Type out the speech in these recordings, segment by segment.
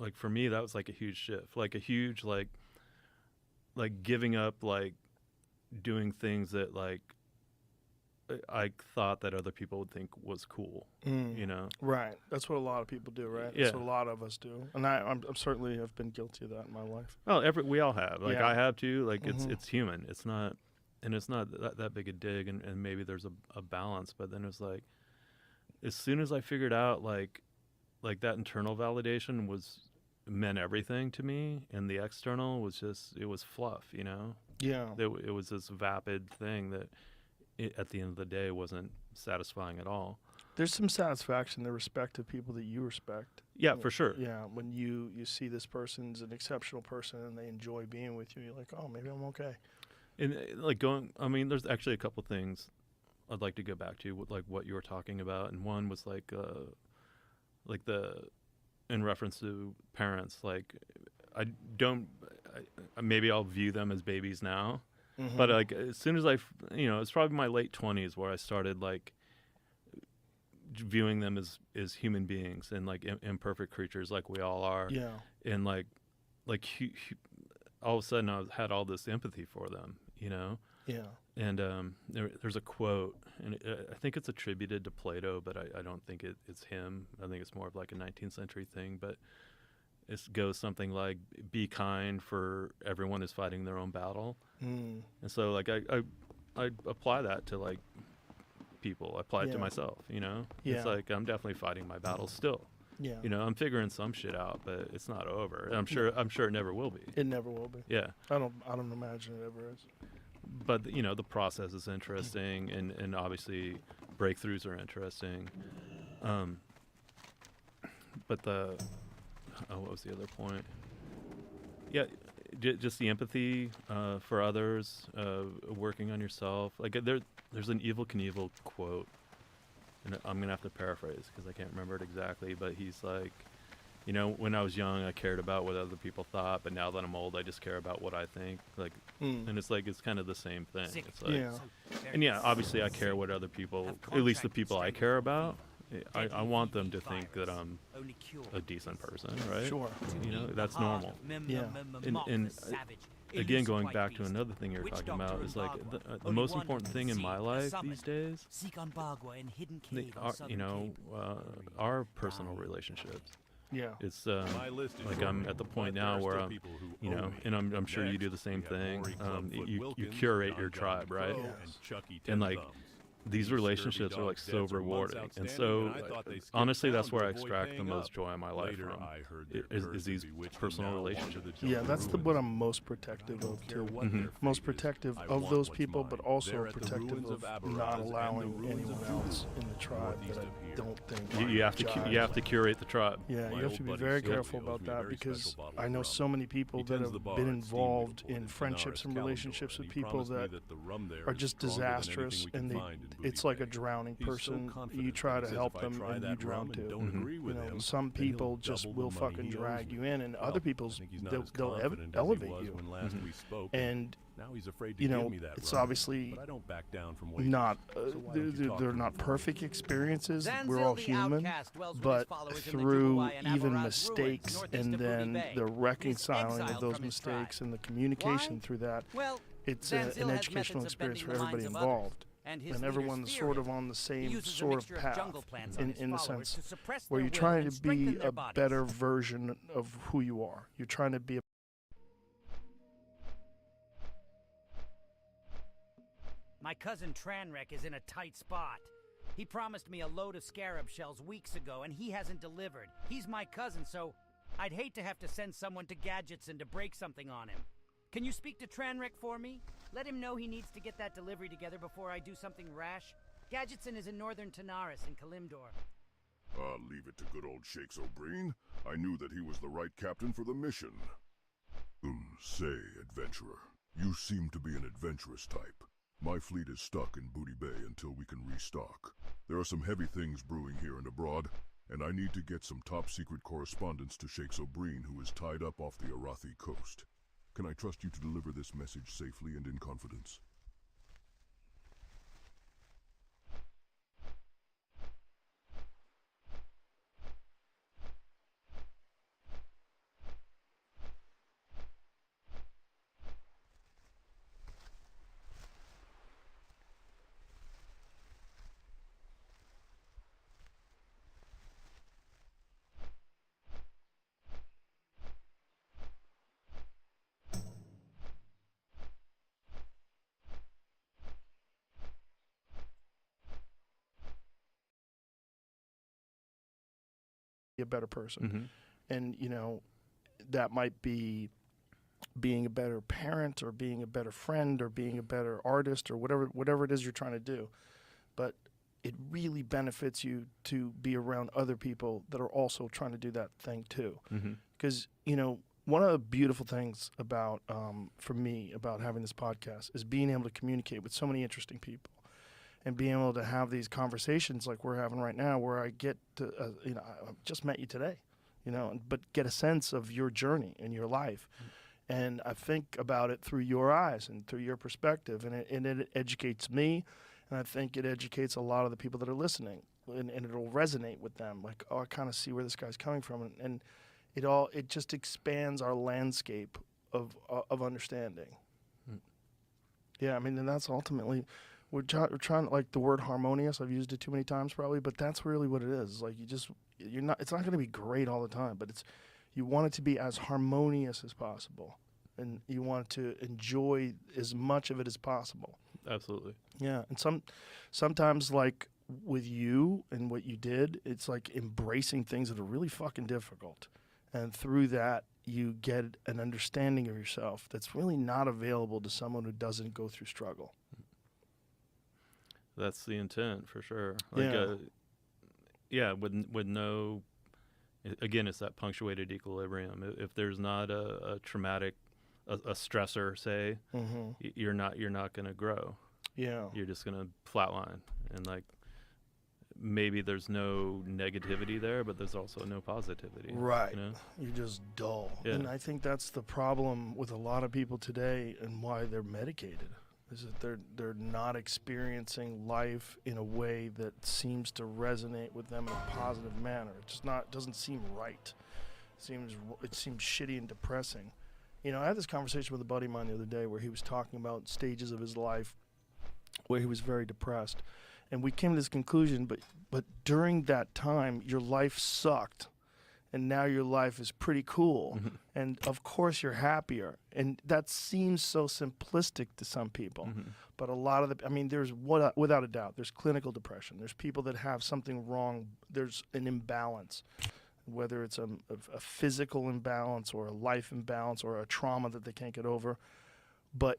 like for me that was like a huge shift, like a huge like giving up like doing things that like I thought that other people would think was cool, you know. Right. That's what a lot of people do, right? Yeah. That's what a lot of us do. And I'm certainly have been guilty of that in my life. Well, we all have. Like Yeah. I have too. Like it's human. It's not, and it's not that big a dig. And maybe there's a balance. But then it's like, as soon as I figured out like that internal validation meant everything to me, and the external was just, it was fluff. You know. Yeah. It was this vapid thing that at the end of the day wasn't satisfying at all. There's some satisfaction in the respect of people that you respect. Yeah, for sure. Yeah, when you see this person's an exceptional person and they enjoy being with you, you're like, oh, maybe I'm okay. And like I mean, there's actually a couple things I'd like to go back to, like what you were talking about, and one was like in reference to parents, like maybe I'll view them as babies now. But like as soon as it's probably my late 20s where I started like viewing them as human beings and like imperfect creatures like we all are. Yeah. And like all of a sudden I had all this empathy for them, you know. Yeah. And there's a quote, and I think it's attributed to Plato, but I don't think it's him. I think it's more of like a 19th century thing, but it goes something like, be kind, for everyone is fighting their own battle. And so like I apply that to like people. I apply it to myself, you know. It's like I'm definitely fighting my battles still. Yeah. You know, I'm figuring some shit out, but it's not over. And I'm sure it never will be. It never will be. Yeah. I don't imagine it ever is. But you know, the process is interesting, and obviously breakthroughs are interesting. But what was the other point? Yeah, just the empathy for others, working on yourself. Like there's an Evel Knievel quote, and I'm gonna have to paraphrase because I can't remember it exactly. But he's like, you know, when I was young, I cared about what other people thought, but now that I'm old, I just care about what I think. Like, and it's like it's kind of the same thing. It's like, and yeah, obviously I care what other people, at least the people I care about. I want them to think that I'm a decent person, right? Sure. You know, that's normal. Yeah. And again, going back to another thing you're talking about, is like the most important thing in my life these days, are personal relationships. Yeah. It's like I'm at the point now where I'm, you know, and I'm sure you do the same thing. You curate your tribe, right? And like these relationships are like so rewarding, and so honestly that's where I extract the most joy in my life from, is these personal relationships. Yeah, that's what I'm most protective of too. Most protective of those people, but also protective of not allowing anyone else in the tribe that I don't think you have to curate the tribe. Yeah, you have to be very careful about that, because I know so many people that have been involved in friendships and relationships with people that are just disastrous, and it's like a drowning person. You try to help them and you drown too. You know, some people just will fucking drag you in, and other people's they'll elevate you. And you know, it's obviously not they're not perfect experiences. We're all human, but through even mistakes and then the reconciling of those mistakes and the communication through that, it's an educational experience for everybody involved. And everyone's sort of on the same sort of path, in the sense where you're trying to be a better version of who you are. You're trying to be a My cousin Tranrek is in a tight spot. He promised me a load of scarab shells weeks ago, and he hasn't delivered. He's my cousin, so I'd hate to have to send someone to Gadgetson to break something on him. Can you speak to Tranrek for me? Let him know he needs to get that delivery together before I do something rash. Gadgetson is in northern Tanaris in Kalimdor. Leave it to good old Shakes O'Brien. I knew that he was the right captain for the mission. Say, adventurer, you seem to be an adventurous type. My fleet is stuck in Booty Bay until we can restock. There are some heavy things brewing here and abroad, and I need to get some top-secret correspondence to Shakes O'Brien, who is tied up off the Arathi coast. Can I trust you to deliver this message safely and in confidence? a better person. Mm-hmm. And, that might be being a better parent or being a better friend or being a better artist or whatever it is you're trying to do. But it really benefits you to be around other people that are also trying to do that thing too. Because, one of the beautiful things about, for me, about having this podcast is being able to communicate with so many interesting people and being able to have these conversations like we're having right now, where I get to, I just met you today, but get a sense of your journey and your life. And I think about it through your eyes and through your perspective, and it educates me, and I think it educates a lot of the people that are listening, and it'll resonate with them. Like, oh, I kind of see where this guy's coming from, and it just expands our landscape of understanding. Yeah, I mean, and that's ultimately we're trying, like the word harmonious. I've used it too many times probably, but that's really what it is. Like you're not. It's not going to be great all the time, but you want it to be as harmonious as possible, and you want to enjoy as much of it as possible. Absolutely. Yeah, and sometimes like with you and what you did, it's like embracing things that are really fucking difficult. And through that, you get an understanding of yourself that's really not available to someone who doesn't go through struggle. That's the intent, for sure. Like, with no, again, it's that punctuated equilibrium. If there's not a traumatic, a stressor, say, you're not going to grow. Yeah. You're just going to flatline. And like, maybe there's no negativity there, but there's also no positivity. Right. You're just dull. Yeah. And I think that's the problem with a lot of people today and why they're medicated, is that they're not experiencing life in a way that seems to resonate with them in a positive manner. Doesn't seem right. It seems shitty and depressing. I had this conversation with a buddy of mine the other day where he was talking about stages of his life where he was very depressed. And we came to this conclusion, but during that time, your life sucked, and now your life is pretty cool, and of course you're happier. And that seems so simplistic to some people, but a lot of there's without a doubt, there's clinical depression. There's people that have something wrong. There's an imbalance, whether it's a physical imbalance or a life imbalance or a trauma that they can't get over. But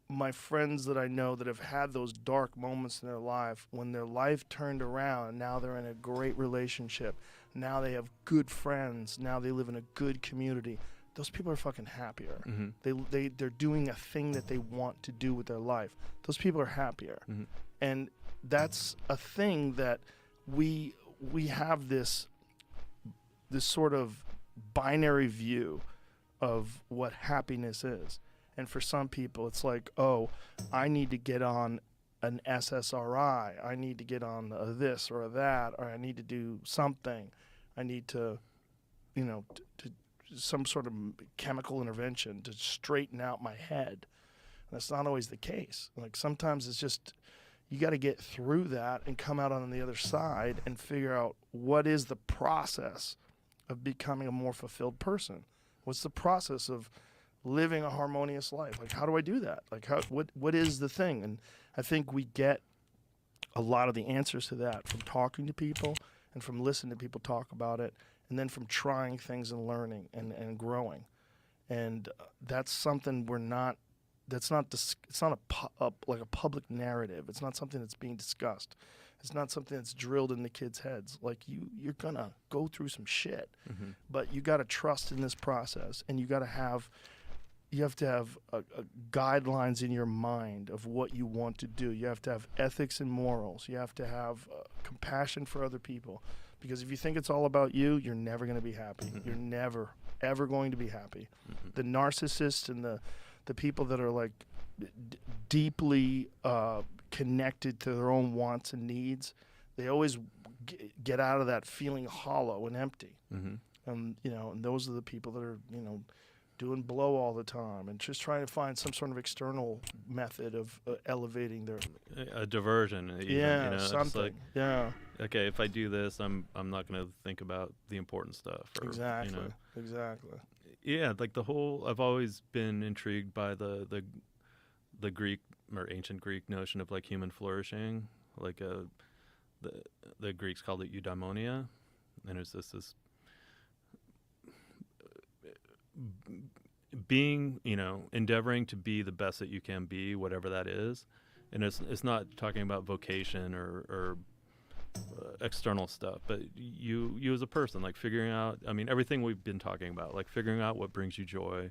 my friends that I know that have had those dark moments in their life, when their life turned around and now they're in a great relationship, now they have good friends, now they live in a good community, those people are fucking happier. They're doing a thing that they want to do with their life. Those people are happier. And that's a thing that we have this sort of binary view of what happiness is. And for some people, it's like, oh, I need to get on an SSRI. I need to get on this or that, or I need to do something. I need to, to some sort of chemical intervention to straighten out my head. And that's not always the case. Like sometimes it's just, you got to get through that and come out on the other side and figure out what is the process of becoming a more fulfilled person. What's the process of living a harmonious life? Like, how do I do that? Like, what is the thing? And I think we get a lot of the answers to that from talking to people and from listening to people talk about it, and then from trying things and learning and growing. And that's something it's not like a public narrative. It's not something that's being discussed. It's not something that's drilled into kids' heads. Like, you're gonna go through some shit, but you got to trust in this process, and you have to have guidelines in your mind of what you want to do. You have to have ethics and morals. You have to have compassion for other people. Because if you think it's all about you, you're never going to be happy. You're never, ever going to be happy. The narcissists and the people that are like deeply connected to their own wants and needs, they always get out of that feeling hollow and empty. And those are the people that are, doing blow all the time and just trying to find some sort of external method of elevating their a diversion. Even, something. Like, okay, if I do this, I'm not going to think about the important stuff. Or, exactly. Yeah, like I've always been intrigued by the Greek or ancient Greek notion of like human flourishing. Like the Greeks called it eudaimonia, and it's this being, endeavoring to be the best that you can be, whatever that is. And it's not talking about vocation or external stuff, but you as a person, like figuring out, everything we've been talking about, like figuring out what brings you joy,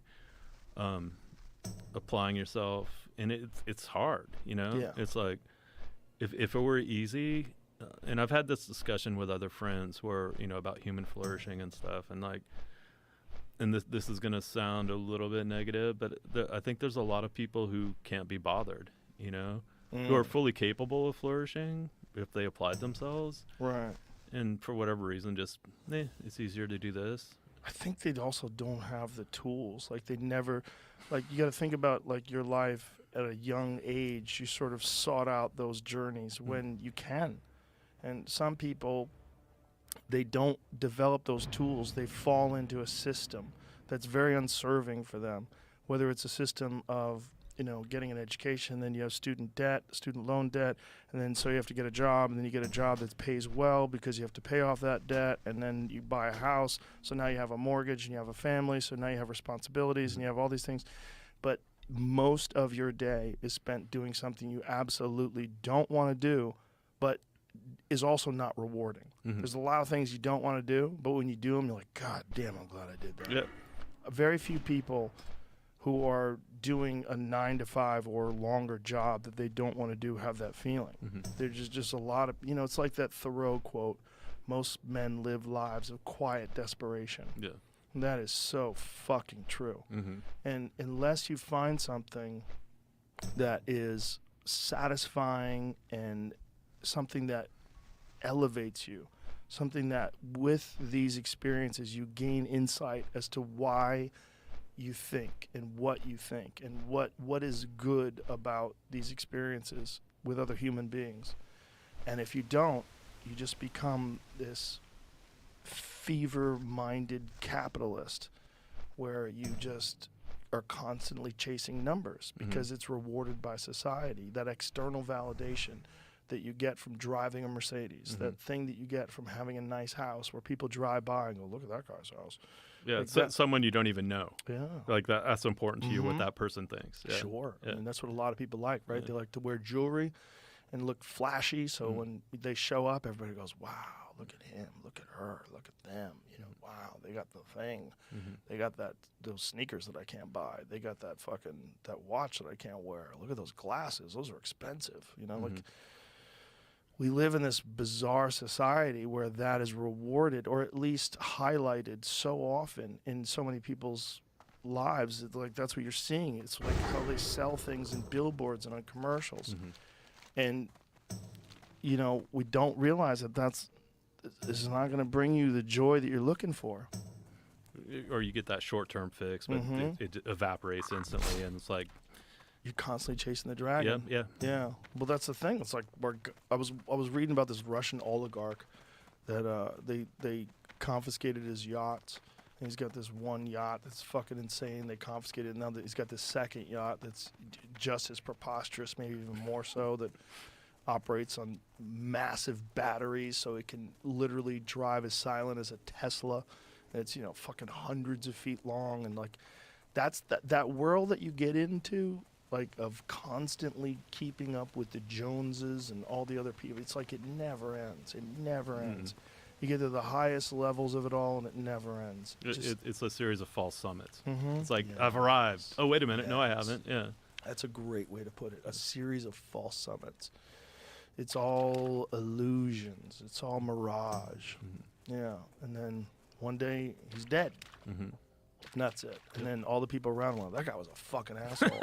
applying yourself. And it's hard, It's like, if it were easy, and I've had this discussion with other friends where, about human flourishing and stuff, and like, and this is going to sound a little bit negative, but I think there's a lot of people who can't be bothered, who are fully capable of flourishing if they applied themselves. Right. And for whatever reason, just, it's easier to do this. I think they also don't have the tools. Like, they never, like, you got to think about, like, your life at a young age. You sort of sought out those journeys when you can. And some people, they don't develop those tools. They fall into a system that's very unserving for them, whether it's a system of, getting an education, then you have student loan debt, and then so you have to get a job, and then you get a job that pays well because you have to pay off that debt, and then you buy a house, so now you have a mortgage, and you have a family, so now you have responsibilities, and you have all these things. But most of your day is spent doing something you absolutely don't want to do, but is also not rewarding. There's a lot of things you don't want to do, but when you do them, you're like, God damn, I'm glad I did that. Yep. Very few people who are doing a 9-to-5 or longer job that they don't want to do have that feeling. There's just a lot of, it's like that Thoreau quote, most men live lives of quiet desperation. Yeah. And that is so fucking true. And unless you find something that is satisfying and something that elevates you, something that with these experiences you gain insight as to why you think and what you think and what is good about these experiences with other human beings. And if you don't, you just become this fever-minded capitalist where you just are constantly chasing numbers because it's rewarded by society. That external validation that you get from driving a Mercedes, that thing that you get from having a nice house where people drive by and go, look at that guy's house. Yeah, like it's someone you don't even know. Yeah. Like that's important to you, what that person thinks. Yeah. Sure. Yeah. That's what a lot of people like, right? Yeah. They like to wear jewelry and look flashy, so when they show up, everybody goes, wow, look at him, look at her, look at them. Wow, they got the thing. They got those sneakers that I can't buy. They got that watch that I can't wear. Look at those glasses. Those are expensive. Like, we live in this bizarre society where that is rewarded or at least highlighted so often in so many people's lives. Like, that's what you're seeing. It's like how they sell things in billboards and on commercials. And, we don't realize that this is not going to bring you the joy that you're looking for. Or you get that short-term fix, but it evaporates instantly, and it's like, you're constantly chasing the dragon. Yeah. Well, that's the thing. It's like I was reading about this Russian oligarch that they confiscated his yachts. And he's got this one yacht that's fucking insane. They confiscated it. Now that he's got this second yacht that's just as preposterous, maybe even more so, that operates on massive batteries, so it can literally drive as silent as a Tesla. And it's fucking hundreds of feet long, and like that's that world that you get into. Like, of constantly keeping up with the Joneses and all the other people. It's like it never ends. It never ends. You get to the highest levels of it all, and it never ends. It's a series of false summits. It's like, I've arrived. Oh, wait a minute. No, I haven't. Yeah. That's a great way to put it. A series of false summits. It's all illusions. It's all mirage. Yeah. And then one day, he's dead. And that's it. And then all the people around him, that guy was a fucking asshole.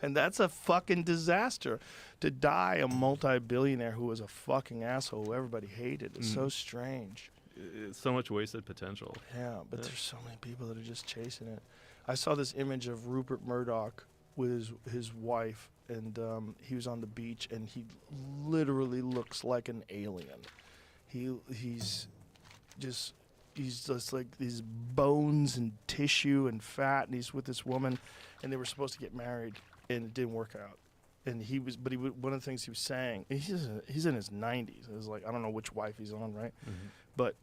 And that's a fucking disaster. To die a multi-billionaire who was a fucking asshole who everybody hated is so strange. It's so much wasted potential. Yeah, but there's so many people that are just chasing it. I saw this image of Rupert Murdoch with his wife, and he was on the beach, and he literally looks like an alien. He's just like these bones and tissue and fat, and he's with this woman, and they were supposed to get married, and it didn't work out. And one of the things he was saying, he's in his 90s. It was like, I don't know which wife he's on, right? But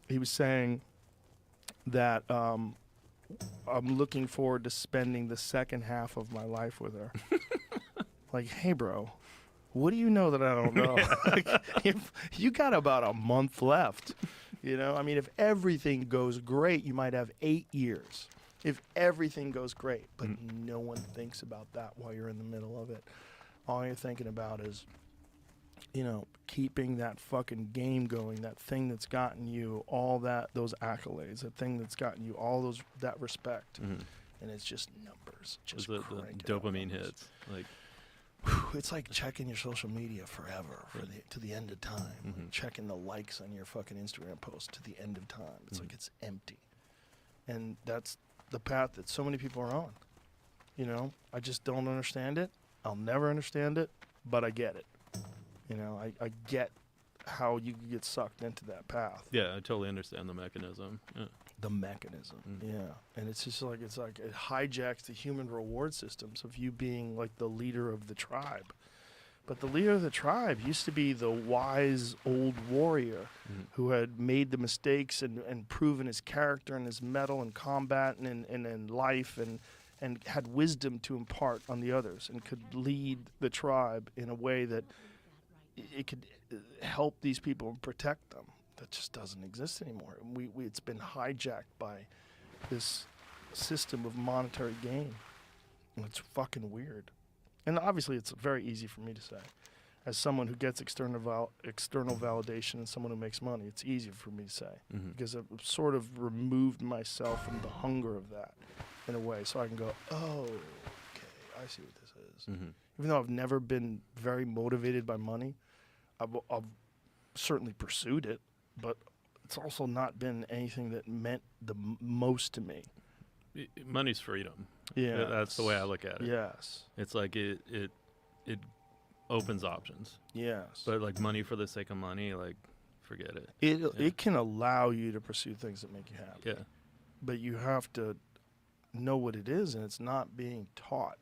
he was saying that I'm looking forward to spending the second half of my life with her. Like, hey, bro, what do you know that I don't know? Like, if you got about a month left, you know? I mean, if everything goes great, you might have 8 years. If everything goes great, but no one thinks about that while you're in the middle of it. All you're thinking about is, you know, keeping that fucking game going, that thing that's gotten you all those accolades, that thing that's gotten you all that respect. And it's just numbers. Just the dopamine hits. Like, it's like checking your social media forever to the end of time. Checking the likes on your fucking Instagram post to the end of time. It's like it's empty. And that's the path that so many people are on. You know, I just don't understand it. I'll never understand it, but I get it. You know, I get how you get sucked into that path. Yeah, I totally understand the mechanism. Yeah. The mechanism, yeah. And it's just like, it hijacks the human reward systems of you being like the leader of the tribe. But the leader of the tribe used to be the wise old warrior who had made the mistakes and proven his character and his mettle in combat and in life and had wisdom to impart on the others and could lead the tribe in a way that it could help these people and protect them. That just doesn't exist anymore. It's been hijacked by this system of monetary gain. And it's fucking weird. And obviously it's very easy for me to say. As someone who gets external validation and someone who makes money, it's easier for me to say. Because I've sort of removed myself from the hunger of that in a way. So I can go, oh, okay, I see what this is. Even though I've never been very motivated by money, I've certainly pursued it. But it's also not been anything that meant the most to me. Money's freedom. Yeah, that's the way I look at it. Yes, it's like it opens options. Yes, but like money for the sake of money, like forget it. It can allow you to pursue things that make you happy. Yeah, but you have to know what it is, and it's not being taught.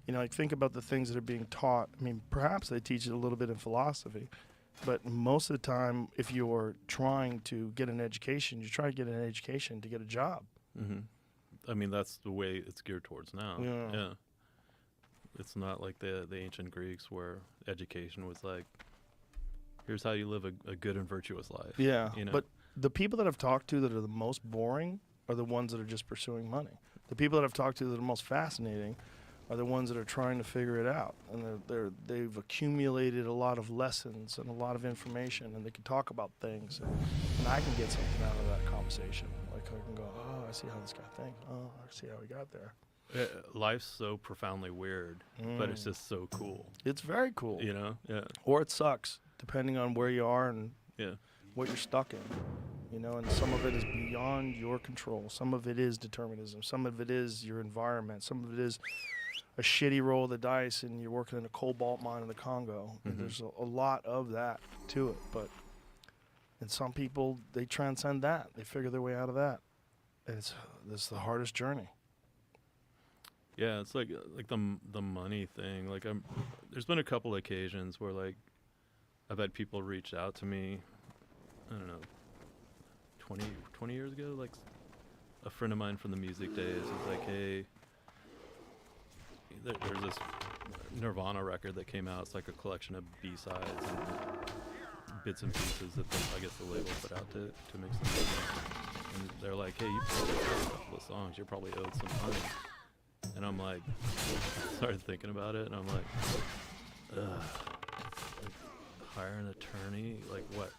You know, like think about the things that are being taught. I mean, perhaps they teach it a little bit in philosophy. But most of the time, if you're trying to get an education, you try to get an education to get a job. I mean, that's the way it's geared towards now. Yeah. It's not like the ancient Greeks where education was like, here's how you live a good and virtuous life. Yeah, you know? But the people that I've talked to that are the most boring are the ones that are just pursuing money. The people that I've talked to that are the most fascinating are the ones that are trying to figure it out, and they've accumulated a lot of lessons and a lot of information, and they can talk about things, and I can get something out of that conversation. Like I can go, oh, I see how this guy thinks. Oh, I see how he got there. Life's so profoundly weird, but it's just so cool. It's very cool. You know? Yeah. Or it sucks, depending on where you are and what you're stuck in. You know, and some of it is beyond your control. Some of it is determinism. Some of it is your environment. Some of it is a shitty roll of the dice and you're working in a cobalt mine in the Congo. There's a lot of that to it, and some people, they transcend that. They figure their way out of that. And it's the hardest journey. Yeah, it's like the money thing. Like there's been a couple occasions where like I've had people reach out to me, I don't know, 20 years ago, like a friend of mine from the music days was like, hey, there's this Nirvana record that came out. It's like a collection of B-sides and bits and pieces that I guess the label put out to make some money. And they're like, hey, you probably owed a couple of songs. You're probably owed some money. And I'm like, started thinking about it, and I'm like, like hire an attorney? Like what?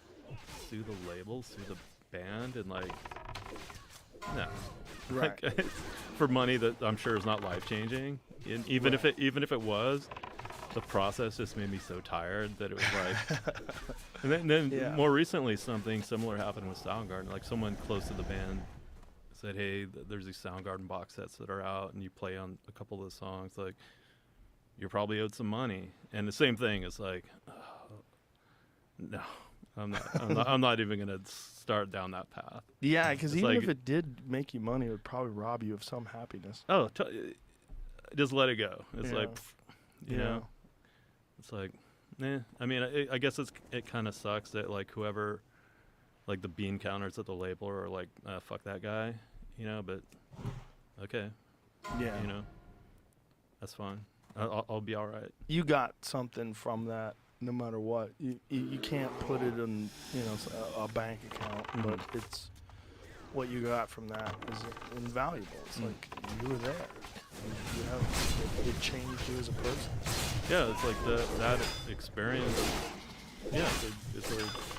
Sue the label? Sue the band? And like, no. Right. Like, for money that I'm sure is not life-changing. And even if it was, the process just made me so tired that it was like. And then more recently, something similar happened with Soundgarden. Like someone close to the band said, "Hey, there's these Soundgarden box sets that are out, and you play on a couple of the songs. Like, you're probably owed some money." And the same thing is like, no, I'm not even gonna start down that path. Yeah, because even if it did make you money, it would probably rob you of some happiness. Oh, just let it go. It's like, you know, it's like, I mean, I guess it kind of sucks that like whoever, like the bean counters at the label are like, fuck that guy, you know, but okay. Yeah. You know, that's fine. I'll be all right. You got something from that no matter what. You can't put it in, you know, a bank account, but it's what you got from that is invaluable. It's like you were there. You have it changed you as a person. Yeah, it's like that experience. Yeah,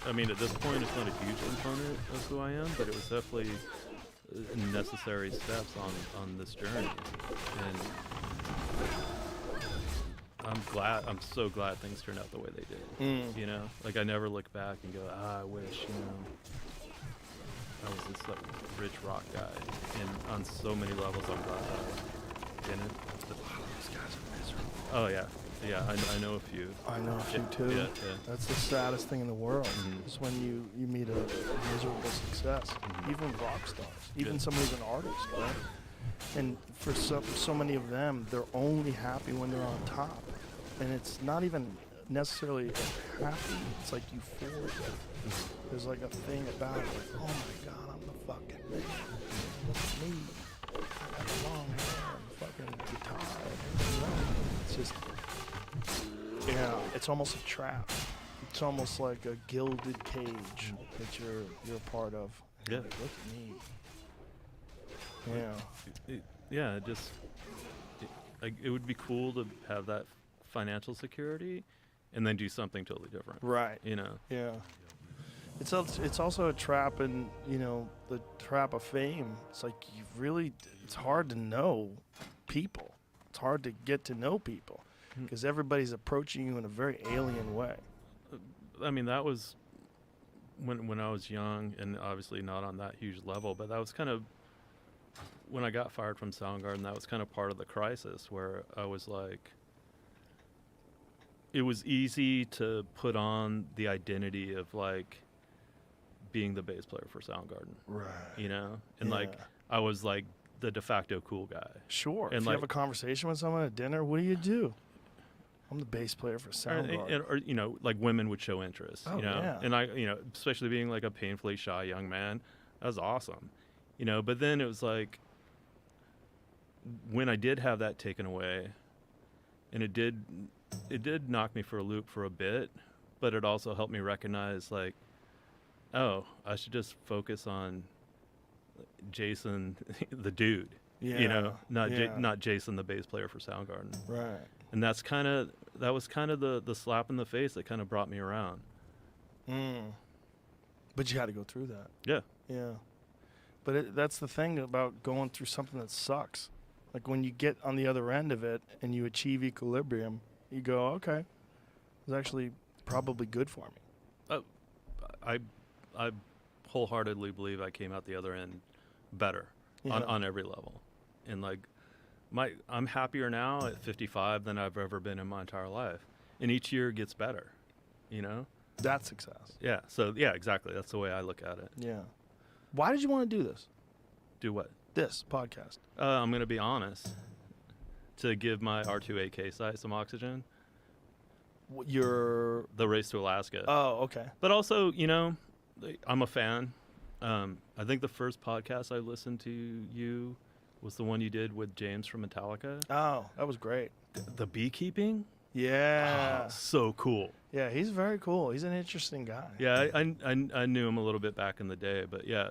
I mean, at this point, it's not a huge component of who I am, but it was definitely necessary steps on this journey. And I'm so glad things turned out the way they did. You know, like I never look back and go, I wish, you know, I was this like rich rock guy. And on so many levels, I'm glad I didn't. These guys are miserable. Oh yeah. Yeah, I know a few. I know a few too. Yeah. That's the saddest thing in the world. Is when you meet a miserable success. Even rock stars. Even somebody who's an artist, right? And for so many of them, they're only happy when they're on top. And it's not even necessarily happy. It's like euphoria. There's like a thing about it, like, oh my God, I'm the fucking man. Look at me. I got long hair and fucking guitar. It's just, yeah, it's almost a trap. It's almost like a gilded cage that you're a part of. Yeah. Like, look at me. Yeah. It would be cool to have that financial security and then do something totally different. Right. You know? Yeah. It's also a trap in, you know, the trap of fame. It's like it's hard to know people. It's hard to get to know people because everybody's approaching you in a very alien way. I mean, that was when I was young and obviously not on that huge level, but that was kind of when I got fired from Soundgarden, that was kind of part of the crisis where I was like, it was easy to put on the identity of like being the bass player for Soundgarden. Right. You know? And like, I was like the de facto cool guy. Sure. And if you have a conversation with someone at dinner, what do? I'm the bass player for Soundgarden. Or you know, like women would show interest, oh, you know? Yeah. And I, you know, especially being like a painfully shy young man, that was awesome. You know, but then it was like, when I did have that taken away, and it did knock me for a loop for a bit, but it also helped me recognize like, oh, I should just focus on Jason, the dude, you know, not Jason, the bass player for Soundgarden. Right. And that was kind of the slap in the face that kind of brought me around. But you had to go through that. Yeah. Yeah. But that's the thing about going through something that sucks. Like when you get on the other end of it and you achieve equilibrium, you go, okay, it was actually probably good for me. I wholeheartedly believe I came out the other end better on every level. And like I'm happier now at 55 than I've ever been in my entire life. And each year gets better, you know? That's success. Yeah. So yeah, exactly. That's the way I look at it. Yeah. Why did you want to do this? Do what? This podcast. I'm going to be honest. To give my R2AK site some oxygen. The Race to Alaska. Oh, okay. But also, you know, I'm a fan. I think the first podcast I listened to you was the one you did with James from Metallica. Oh, that was great. The beekeeping? Yeah. Oh, so cool. Yeah, he's very cool. He's an interesting guy. Yeah, I knew him a little bit back in the day, but yeah,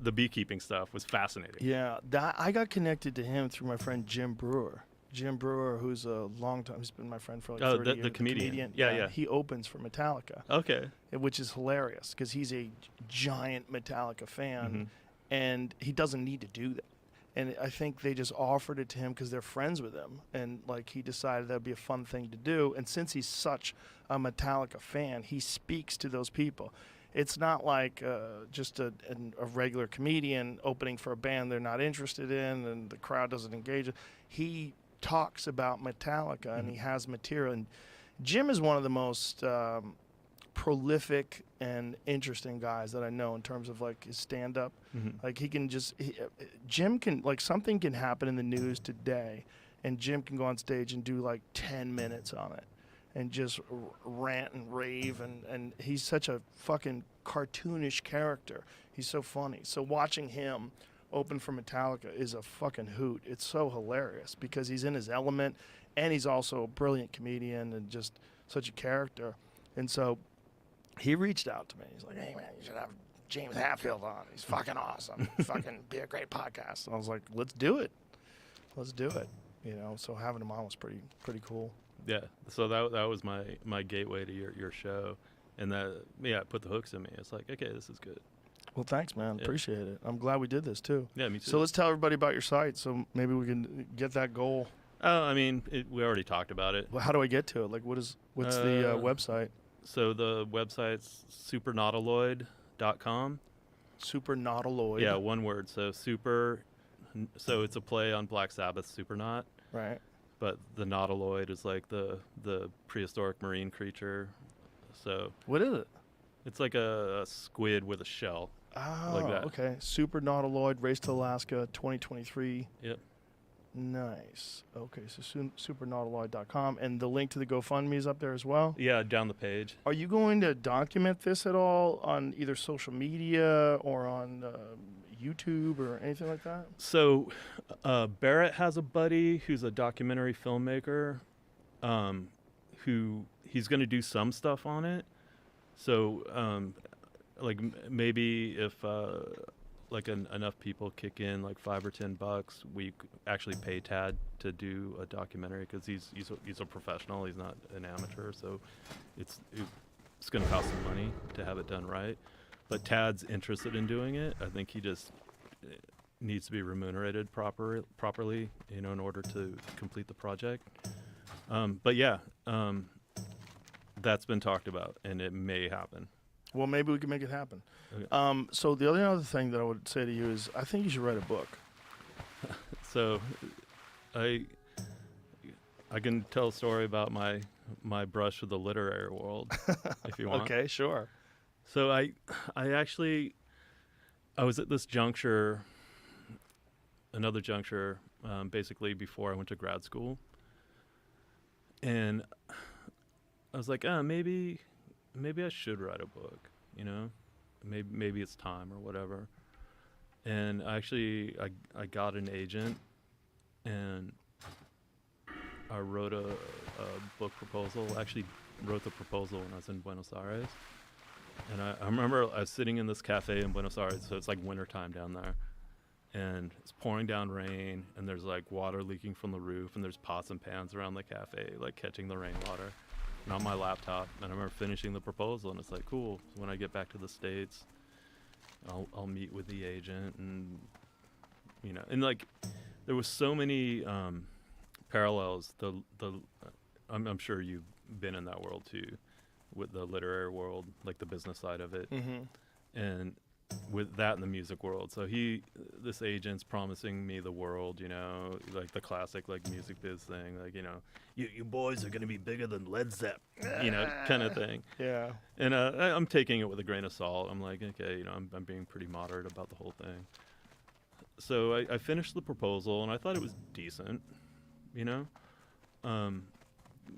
the beekeeping stuff was fascinating. Yeah, I got connected to him through my friend Jim Brewer. Jim Brewer, who's a long time, he's been my friend for like 30 years. The comedian. Yeah. He opens for Metallica. Okay. Which is hilarious because he's a giant Metallica fan, and he doesn't need to do that. And I think they just offered it to him because they're friends with him, and like he decided that'd be a fun thing to do. And since he's such a Metallica fan, he speaks to those people. It's not like just a regular comedian opening for a band they're not interested in and the crowd doesn't engage. He talks about Metallica and he has material. And Jim is one of the most prolific and interesting guys that I know in terms of like his stand-up. Like Jim can, like something can happen in the news today and Jim can go on stage and do like 10 minutes on it. And just rant and rave, and he's such a fucking cartoonish character He's so funny. So watching him open for Metallica is a fucking hoot. It's so hilarious because he's in his element, and he's also a brilliant comedian and just such a character. And so he reached out to me. He's like, hey, man, you should have James Hatfield on. He's fucking awesome. Fucking be a great podcast. And I was like, let's do it. Let's do it. You know, so having him on was pretty cool. Yeah. So that was my gateway to your show. And that, it put the hooks in me. It's like, okay, this is good. Well, thanks, man. Yeah. Appreciate it. I'm glad we did this, too. Yeah, me too. So let's tell everybody about your site so maybe we can get that goal. Oh, I mean, we already talked about it. Well, how do I get to it? Like, what's the website? So the website's supernautiloid.com. Supernautiloid. Yeah, one word. So it's a play on Black Sabbath's Supernaut. Right. But the nautiloid is like the prehistoric marine creature. So what is it? It's like a squid with a shell. Oh, like that. Okay. Supernautiloid, Race to Alaska, 2023. Yep. Nice. Okay, so supernautiloid.com. And the link to the GoFundMe is up there as well? Yeah, down the page. Are you going to document this at all on either social media or on YouTube or anything like that? So Barrett has a buddy who's a documentary filmmaker who he's going to do some stuff on it. So maybe if enough people kick in like $5 or $10, we actually pay Tad to do a documentary because he's a professional. He's not an amateur, so it's going to cost some money to have it done right. But Tad's interested in doing it. I think he just needs to be remunerated properly, in order to complete the project. That's been talked about, and it may happen. Well, maybe we can make it happen. Okay. So the other thing that I would say to you is I think you should write a book. So I can tell a story about my brush with the literary world, if you want. Okay, sure. So I was at this juncture, another juncture, basically before I went to grad school. And I was like, maybe I should write a book, maybe it's time or whatever. And I got an agent, and I wrote a book proposal. I actually wrote the proposal when I was in Buenos Aires. And I remember I was sitting in this cafe in Buenos Aires, so it's like wintertime down there. And it's pouring down rain, and there's like water leaking from the roof, and there's pots and pans around the cafe, like catching the rainwater. And on my laptop, and I remember finishing the proposal, and it's like, cool. So when I get back to the States, I'll meet with the agent, and and like there was so many parallels. I'm sure you've been in that world too, with the literary world, like the business side of it, and with that in the music world. So this agent's promising me the world, like the classic like music biz thing, like you boys are gonna be bigger than Led Zepp, kind of thing. Yeah. And I'm taking it with a grain of salt. I'm like, okay, I'm being pretty moderate about the whole thing. So I finished the proposal, and I thought it was decent,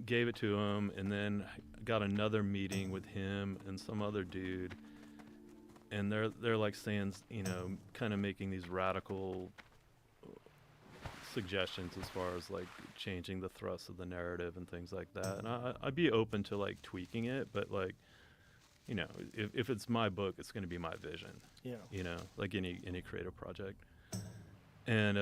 gave it to him, and then got another meeting with him and some other dude. And they're like saying, kind of making these radical suggestions as far as like changing the thrust of the narrative and things like that. And I'd be open to like tweaking it, but like, if it's my book, it's going to be my vision. Yeah. Like any creative project. And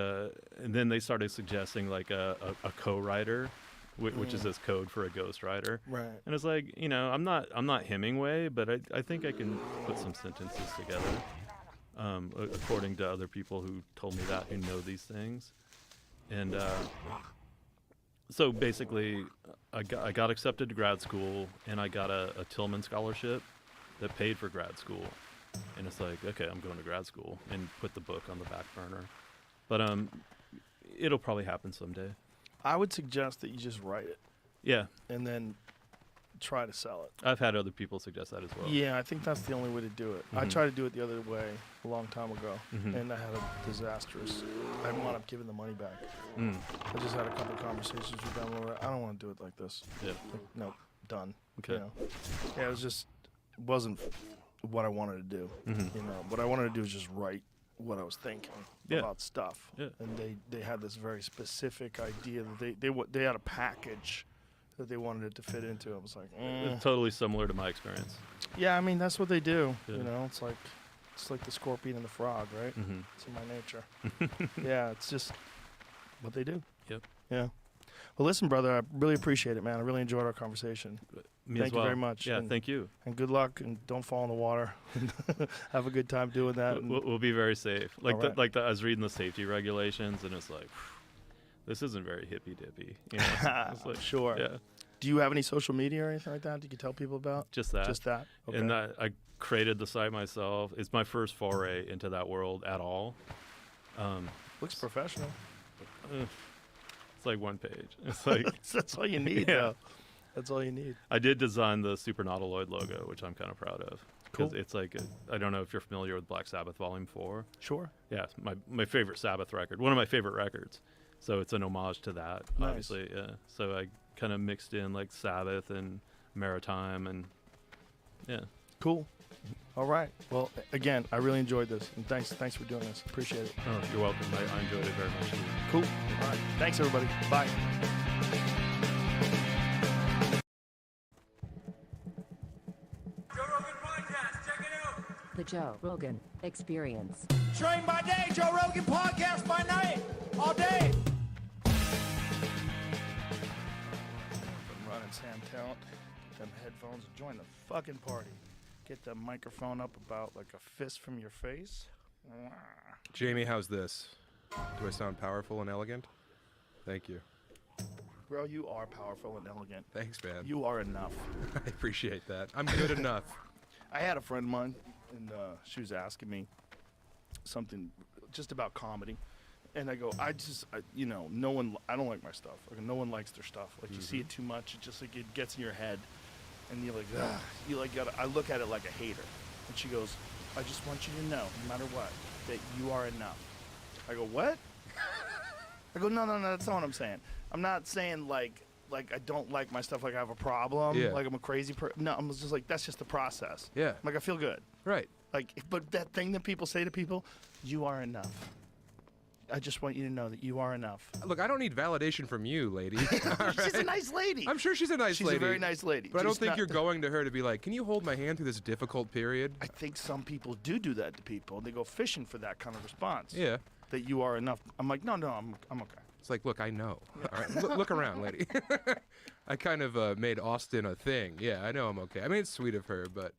then they started suggesting like a co-writer, which is this code for a ghostwriter. Right. And it's like, I'm not Hemingway, but I think I can put some sentences together, according to other people who told me that, who know these things. And so basically, I got accepted to grad school, and I got a Tillman scholarship that paid for grad school. And it's like, okay, I'm going to grad school, and put the book on the back burner. But it'll probably happen someday. I would suggest that you just write it. Yeah. And then try to sell it. I've had other people suggest that as well. Yeah, I think that's the only way to do it. I tried to do it the other way a long time ago, and I had a disastrous. I wound up giving the money back. I just had a couple conversations with them where I don't want to do it like this. Yeah. Like, no, done. Okay. Yeah, it was just wasn't what I wanted to do. Mm-hmm. You know, what I wanted to do is just write what I was thinking about stuff. Yeah. And they had this very specific idea that they had a package that they wanted it to fit into. I was like, It's totally similar to my experience. yeah, I mean, that's what they do. Yeah. You know, it's like the scorpion and the frog, right? Mm-hmm. It's in my nature. Yeah, it's just what they do. Yep. Yeah. Well, listen, brother, I really appreciate it, man. I really enjoyed our conversation. Me Thank as you well. very much. Yeah, and, thank you. and good luck, and don't fall in the water. Have a good time doing that. And We'll be very safe. Like All right. I was reading the safety regulations, and it's like, this isn't very hippy dippy. You know? It's like, sure. Yeah. Do you have any social media or anything like that you can tell people about? Just that. Just that? Okay. And I created the site myself. It's my first foray into that world at all. Looks professional. It's like one page. It's like That's all you need, Yeah. though. That's all you need. I did design the Super Nautiloid logo, which I'm kind of proud of. Because Cool. it's like, I don't know if you're familiar with Black Sabbath Volume 4. Sure. Yeah, it's my favorite Sabbath record. One of my favorite records. So it's an homage to that, Nice. obviously. Yeah. So I kind of mixed in like Sabbath and maritime and yeah. Cool. All right. Well, again, I really enjoyed this, and thanks for doing this. Appreciate it. Oh, you're welcome. I enjoyed it very much. Cool. All right. Thanks, everybody. Bye. The Joe Rogan Experience. Train by day, Joe Rogan podcast by night, all day. I'm running Sam Talent. Get them headphones and join the fucking party. Get the microphone up about like a fist from your face. Jamie, how's this? Do I sound powerful and elegant? Thank you. Bro, you are powerful and elegant. Thanks, man. You are enough. I appreciate that. I'm good enough. I had a friend of mine, and she was asking me something just about comedy. And I go, I don't like my stuff. Like, no one likes their stuff. Like, you see it too much, it just like it gets in your head. And you're like, ugh. You like gotta, I look at it like a hater. And she goes, I just want you to know, no matter what, that you are enough. I go, what? I go, no, that's not what I'm saying. I'm not saying like I don't like my stuff, like I have a problem, Yeah. like I'm a crazy person. No, I'm just like, that's just the process. Yeah. Like, I feel good. Right. Like, but that thing that people say to people, you are enough. I just want you to know that you are enough. Look, I don't need validation from you, lady. All She's a right? nice lady. I'm sure she's a nice She's lady. a very nice lady. But I don't Just think not- you're going to her to be like, can you hold my hand through this difficult period? I think some people do that to people. They go fishing for that kind of response. Yeah. That you are enough. I'm like, no, I'm okay. It's like, look, I know. All right, look around, lady. I kind of made Austin a thing. Yeah, I know I'm okay. I mean, it's sweet of her, but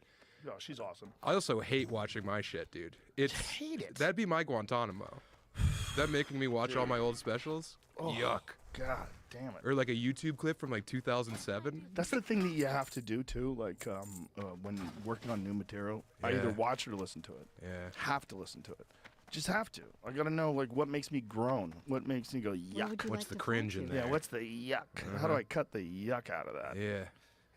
No, she's awesome. I also hate watching my shit, dude. Hate it. That'd be my Guantanamo. That making me watch all my old specials? Oh, Yuck. God damn it. Or like a YouTube clip from like 2007? That's the thing that you have to do too. Like when working on new material, I Yeah. either watch or listen to it. Yeah. Have to listen to it. Just have to. I gotta know like what makes me groan. What makes me go What yuck. would you What's like the to cringe talk in to? there? Yeah, what's the yuck? How do I cut the yuck out of that? Yeah.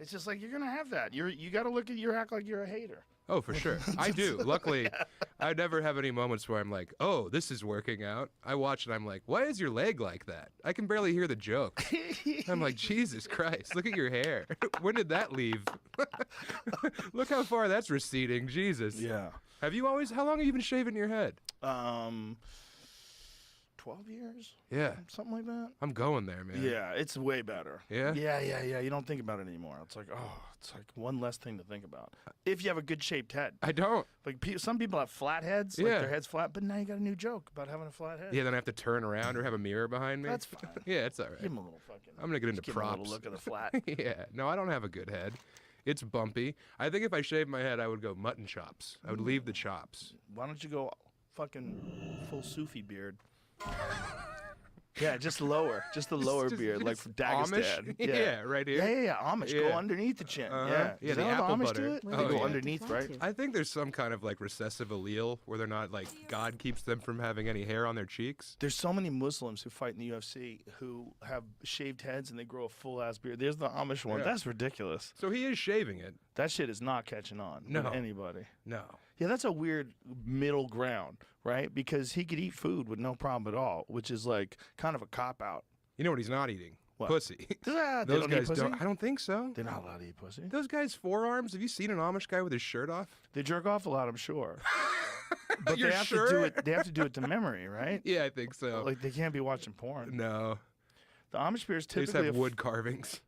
It's just like you're gonna have that. You gotta look at your act like you're a hater. Oh, for sure. I do. Luckily, I never have any moments where I'm like, oh, this is working out. I watch and I'm like, why is your leg like that? I can barely hear the joke. I'm like, Jesus Christ, look at your hair. When did that leave? Look how far that's receding. Jesus. Yeah. How long have you been shaving your head? 12 years? Yeah. Something like that? I'm going there, man. Yeah, it's way better. Yeah? Yeah. You don't think about it anymore. It's like, it's like one less thing to think about. If you have a good shaped head. I don't. Like some people have flat heads, like Yeah. their head's flat, but now you got a new joke about having a flat head. Yeah, then I have to turn around or have a mirror behind me. That's fine. Yeah, it's all right. Give him a little fucking. I'm gonna get into just give him a props. little look of the flat. Yeah. No, I don't have a good head. It's bumpy. I think if I shaved my head, I would go mutton chops. I would leave the chops. Why don't you go fucking full Sufi beard? Yeah, just lower, just the lower beard, like from Dagestan. Amish? Yeah, right here. Yeah. Amish, go Yeah. underneath the chin. Uh-huh. Yeah, Yeah, Is the that how apple Amish butter. do it? Where They would go you like to underneath, fly right? to? I think there's some kind of like recessive allele where they're not like God keeps them from having any hair on their cheeks. There's so many Muslims who fight in the UFC who have shaved heads and they grow a full ass beard. There's the Amish one. Yeah. That's ridiculous. So he is shaving it. That shit is not catching on No. with anybody. No. Yeah, that's a weird middle ground, right? Because he could eat food with no problem at all, which is like kind of a cop out. You know what he's not eating? What? Pussy. They Those don't eat guys pussy? don't. I don't think so. They're not allowed to eat pussy. Those guys' forearms. Have you seen an Amish guy with his shirt off? They jerk off a lot, I'm sure. But You're they have sure? to do it. They have to do it to memory, right? Yeah, I think so. Like they can't be watching porn. No. The Amish bears They just typically have wood carvings.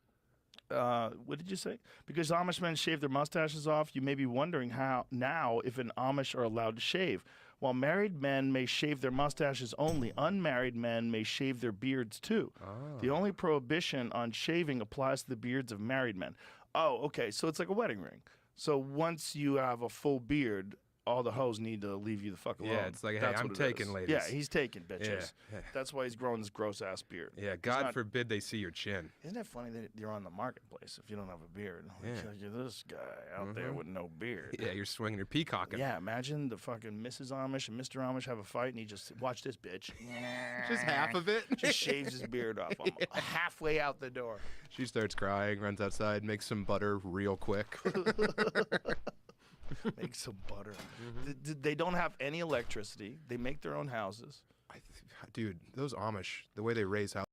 what did you say? Because Amish men shave their mustaches off, you may be wondering how now if an Amish are allowed to shave. While married men may shave their mustaches only, unmarried men may shave their beards too. The only prohibition on shaving applies to the beards of married men. Oh, okay. So it's like a wedding ring. So once you have a full beard, all the hoes need to leave you the fuck alone. Yeah, it's like, hey, That's I'm what it taking, is. ladies. Yeah, he's taking bitches. Yeah. That's why he's growing this gross ass beard. Yeah, God forbid they see your chin. Isn't that funny that you're on the marketplace if you don't have a beard? Like, you're this guy out there with no beard. Yeah, you're swinging your peacocking. Yeah, imagine the fucking Mrs. Amish and Mr. Amish have a fight and he just, watch this bitch. Just half of it. Just shaves his beard off halfway out the door. She starts crying, runs outside, makes some butter real quick. Make some butter. They don't have any electricity. They make their own houses. Dude, those Amish, the way they raise houses.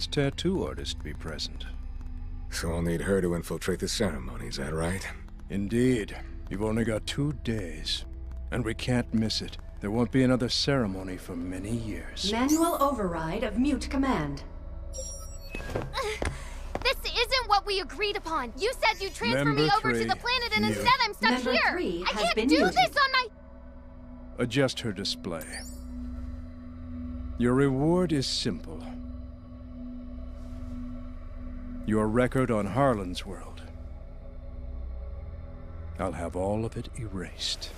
tattoo artist be present. So I'll need her to infiltrate the ceremony, is that right? Indeed. You've only got 2 days. And we can't miss it. There won't be another ceremony for many years. Manual override of mute command. This isn't what we agreed upon. You said you'd transfer me over to the planet and instead I'm stuck Member here. 3 I has can't been do muted. this on my... Adjust her display. Your reward is simple. Your record on Harlan's world. I'll have all of it erased.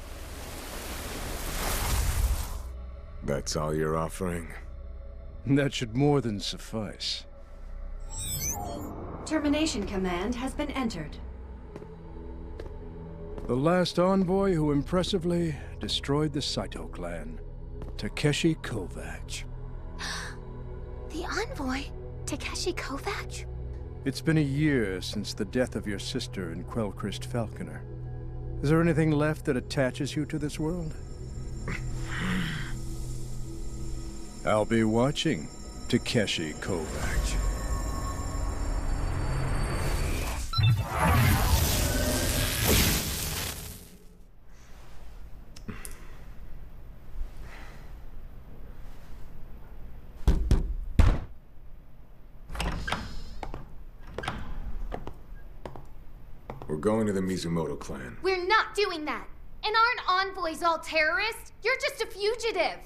That's all you're offering? That should more than suffice. Termination command has been entered. The last envoy who impressively destroyed the Saito clan, Takeshi Kovacs. The envoy? Takeshi Kovacs? It's been a year since the death of your sister and Quellchrist Falconer. Is there anything left that attaches you to this world? I'll be watching, Takeshi Kovacs. We're going to the Mizumoto clan. We're not doing that. And aren't envoys all terrorists? You're just a fugitive.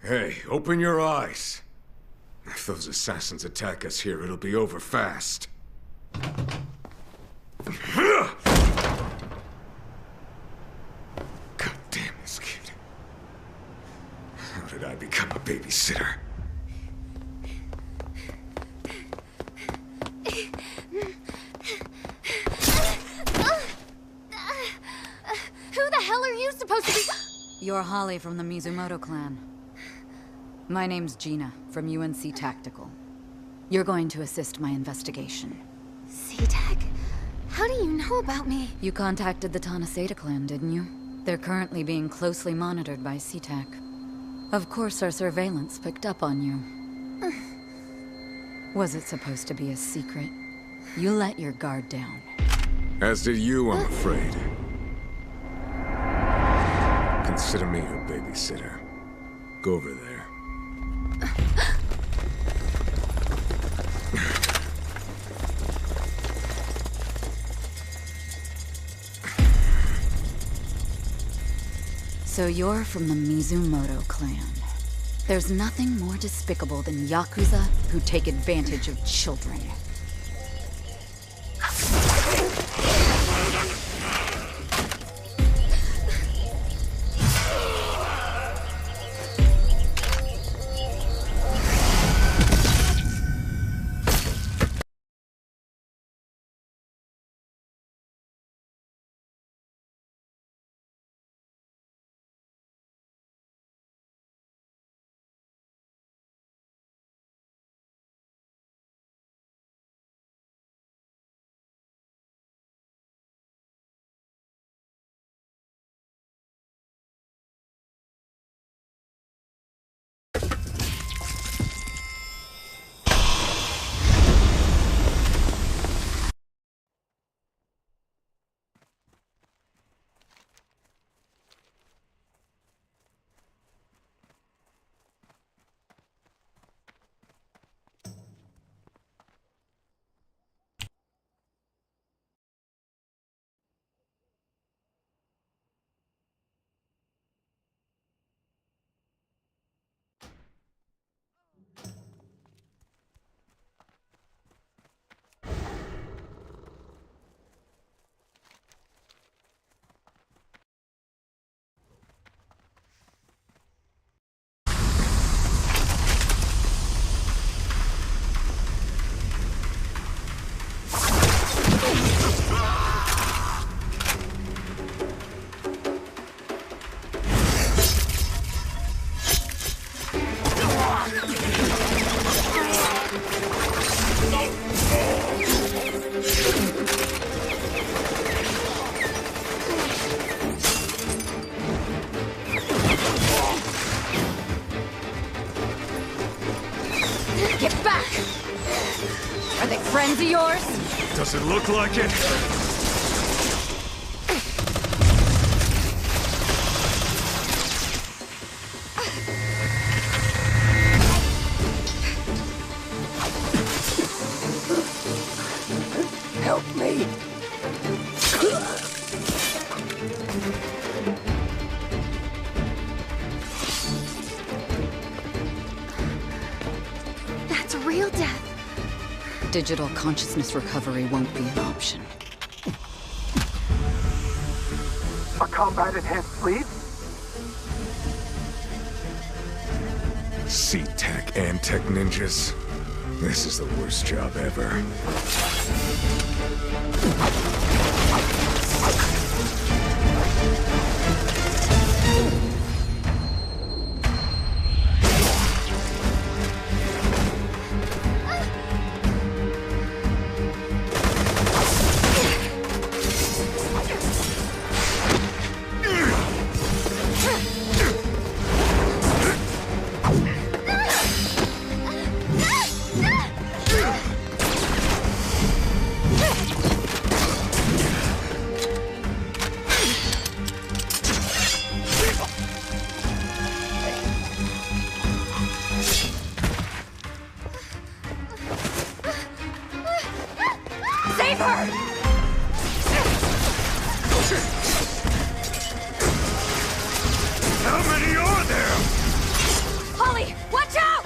Hey, open your eyes. If those assassins attack us here, it'll be over fast. God damn this kid. How did I become a babysitter? Who the hell are you supposed to be? You're Holly from the Mizumoto clan. My name's Gina, from UNC Tactical. You're going to assist my investigation. C-Tech? How do you know about me? You contacted the Tanaseda clan, didn't you? They're currently being closely monitored by C-Tech. Of course our surveillance picked up on you. Was it supposed to be a secret? You let your guard down. As did you, I'm afraid. Consider me your babysitter. Go over there. So you're from the Mizumoto clan. There's nothing more despicable than Yakuza who take advantage of children. be yours? Does it look like it? Help me. That's real death. Digital consciousness recovery won't be an option. A combat-enhanced sleeve? C-Tech and Tech Ninjas. This is the worst job ever. Save her! How many are there? Holly, watch out!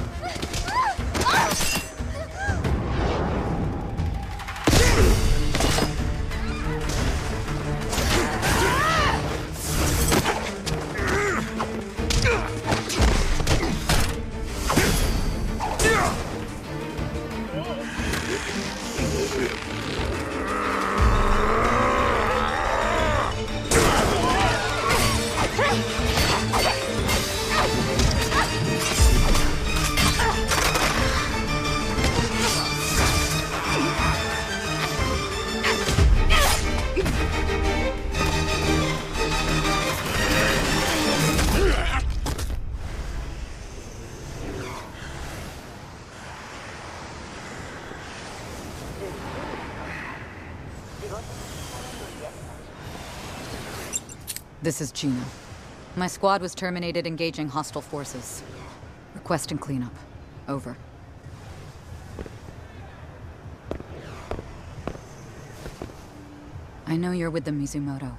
This is Gina. My squad was terminated engaging hostile forces. Requesting cleanup. Over. I know you're with the Mizumoto,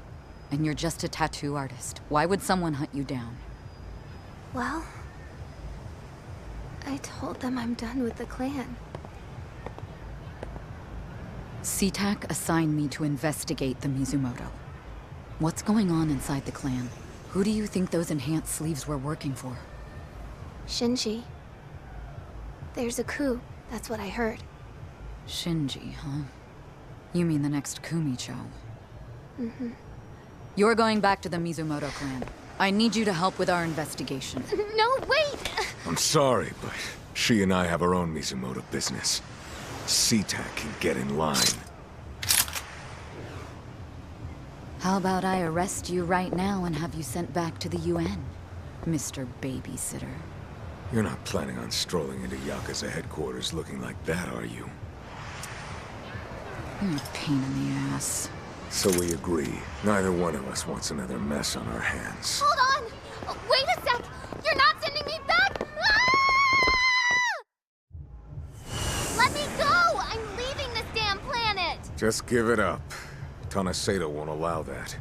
and you're just a tattoo artist. Why would someone hunt you down? Well, I told them I'm done with the clan. CTAC assigned me to investigate the Mizumoto. What's going on inside the clan? Who do you think those enhanced sleeves were working for? Shinji. There's a coup, that's what I heard. Shinji, huh? You mean the next Kumicho? Mm-hmm. You're going back to the Mizumoto clan. I need you to help with our investigation. No, wait! I'm sorry, but she and I have our own Mizumoto business. C-Tac can get in line. How about I arrest you right now and have you sent back to the UN, Mr. Babysitter? You're not planning on strolling into Yakuza headquarters looking like that, are you? You're a pain in the ass. So we agree. Neither one of us wants another mess on our hands. Hold on! Wait a sec! You're not sending me back! Ah! Let me go! I'm leaving this damn planet! Just give it up. Tanasedo won't allow that.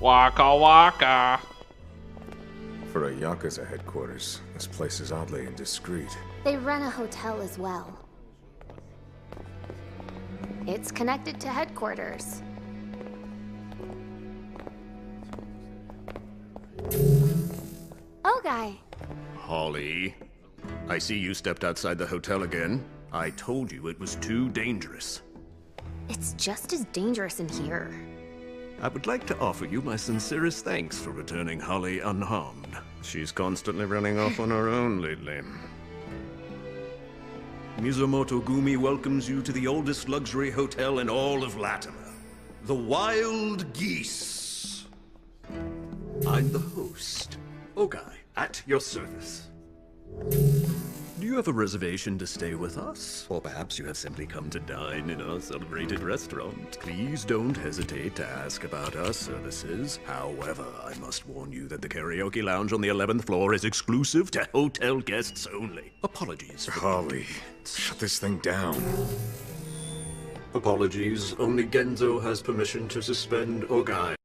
Waka waka. For a Yakuza headquarters, this place is oddly indiscreet. They run a hotel as well. It's connected to headquarters. Oh, guy. Holly, I see you stepped outside the hotel again. I told you it was too dangerous. It's just as dangerous in here. I would like to offer you my sincerest thanks for returning Holly unharmed. She's constantly running off on her own lately. Mizumoto Gumi welcomes you to the oldest luxury hotel in all of Latimer. The Wild Geese. I'm the host, Ogai, at your service. Do you have a reservation to stay with us? Or perhaps you have simply come to dine in our celebrated restaurant? Please don't hesitate to ask about our services. However, I must warn you that the karaoke lounge on the 11th floor is exclusive to hotel guests only. Apologies. Holly, shut this thing down. Apologies. Only Genzo has permission to suspend or guide.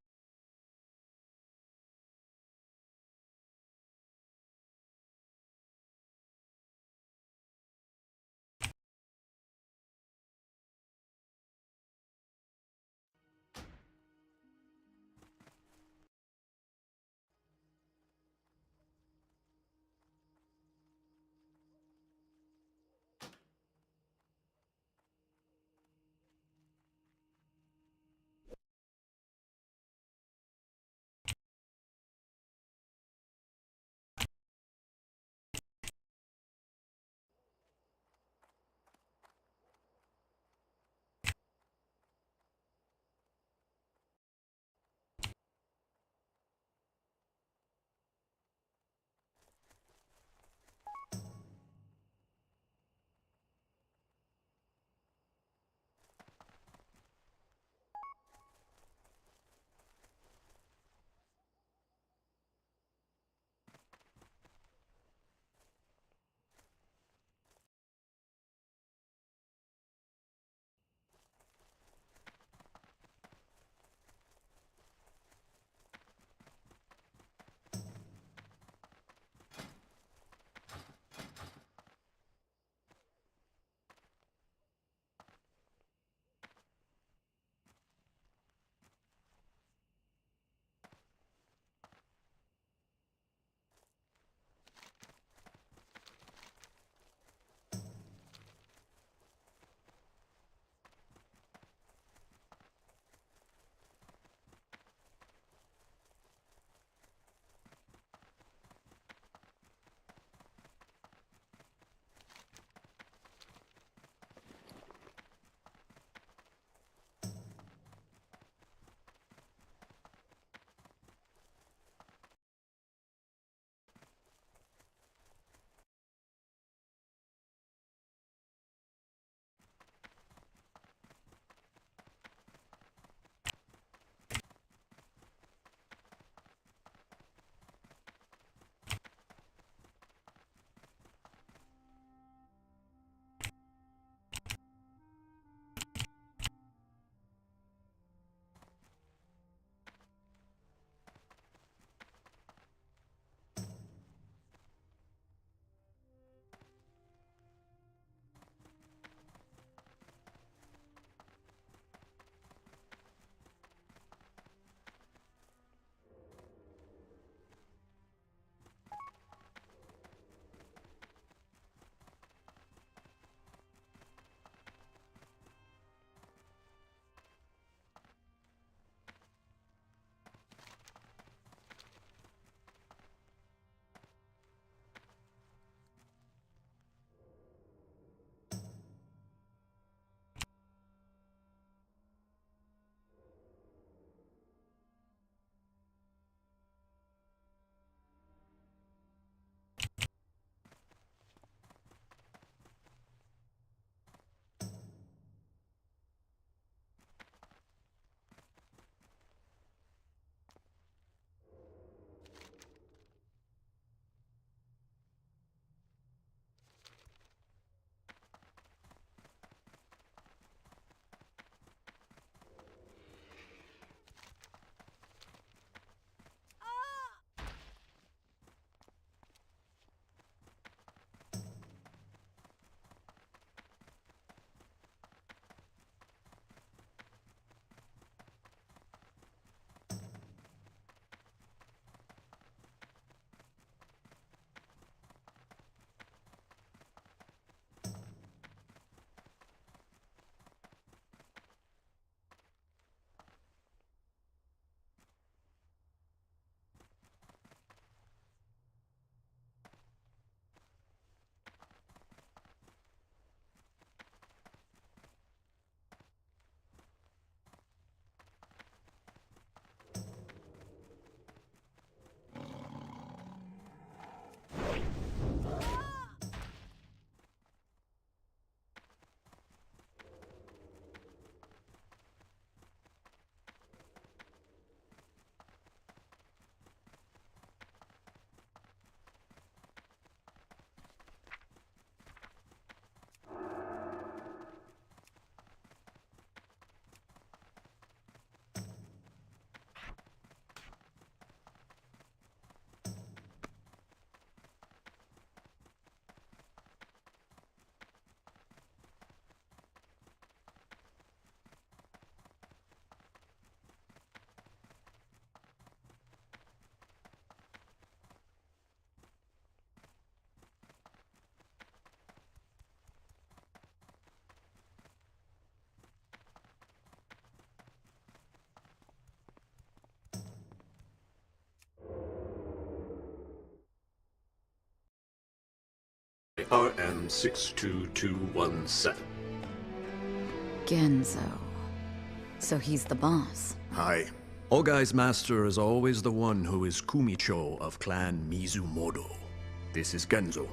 RM62217. Genzo. So he's the boss. Hi. Ogai's master is always the one who is Kumicho of Clan Mizumoto. This is Genzo.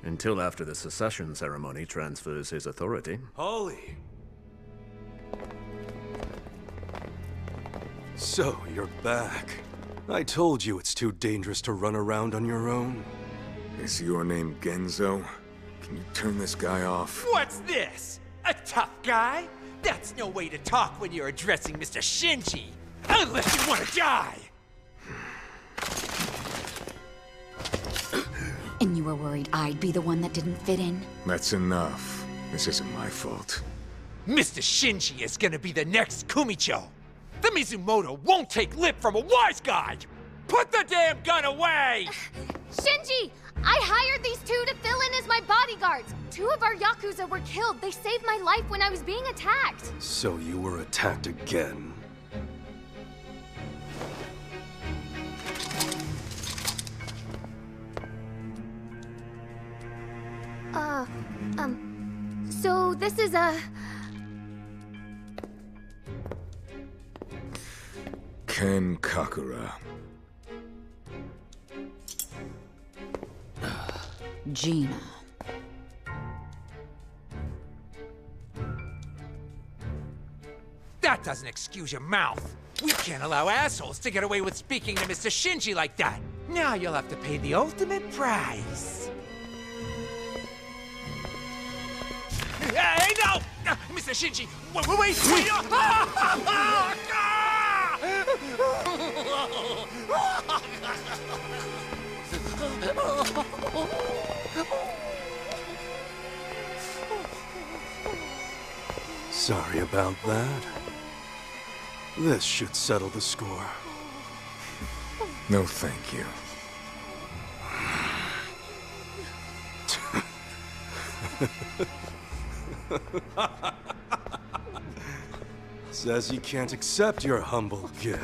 Until after the secession ceremony transfers his authority. Holly! So, you're back. I told you it's too dangerous to run around on your own. Is your name Genzo? Can you turn this guy off? What's this? A tough guy? That's no way to talk when you're addressing Mr. Shinji. Unless you want to die! And you were worried I'd be the one that didn't fit in? That's enough. This isn't my fault. Mr. Shinji is gonna be the next Kumicho. The Mizumoto won't take lip from a wise guy! Put the damn gun away! Shinji! I hired these two to fill in as my bodyguards. 2 of our Yakuza were killed. They saved my life when I was being attacked. So you were attacked again. So this is a... Ken Kakura. Gina. That doesn't excuse your mouth. We can't allow assholes to get away with speaking to Mr. Shinji like that. Now you'll have to pay the ultimate price. Hey, no! Mr. Shinji, wait! Sorry about that. This should settle the score. No, thank you. Says he can't accept your humble gift.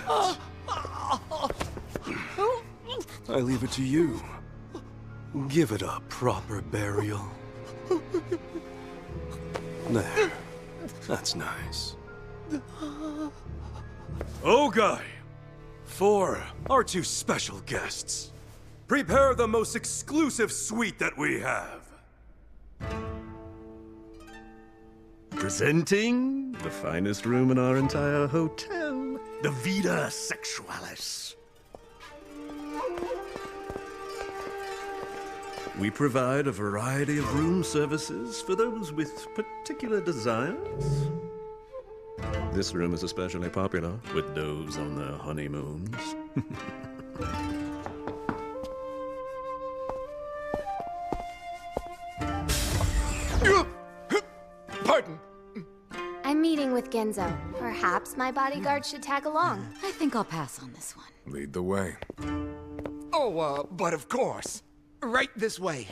I leave it to you. Give it a proper burial. There. That's nice. Ogai! For our 2 special guests, prepare the most exclusive suite that we have. Presenting the finest room in our entire hotel, the Vida Sexualis. We provide a variety of room services for those with particular desires. This room is especially popular with those on their honeymoons. Pardon. I'm meeting with Genzo. Perhaps my bodyguard should tag along. I think I'll pass on this one. Lead the way. Oh, but of course. Right this way.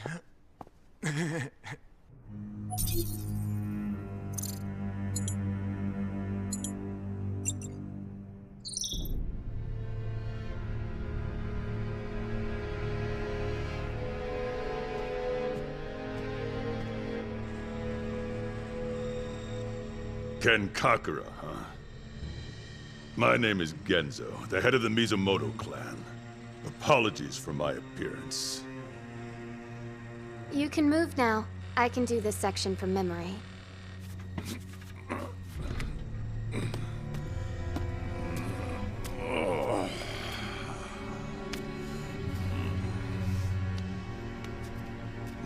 Ken Kakura, huh? My name is Genzo, the head of the Mizumoto clan. Apologies for my appearance. You can move now. I can do this section from memory.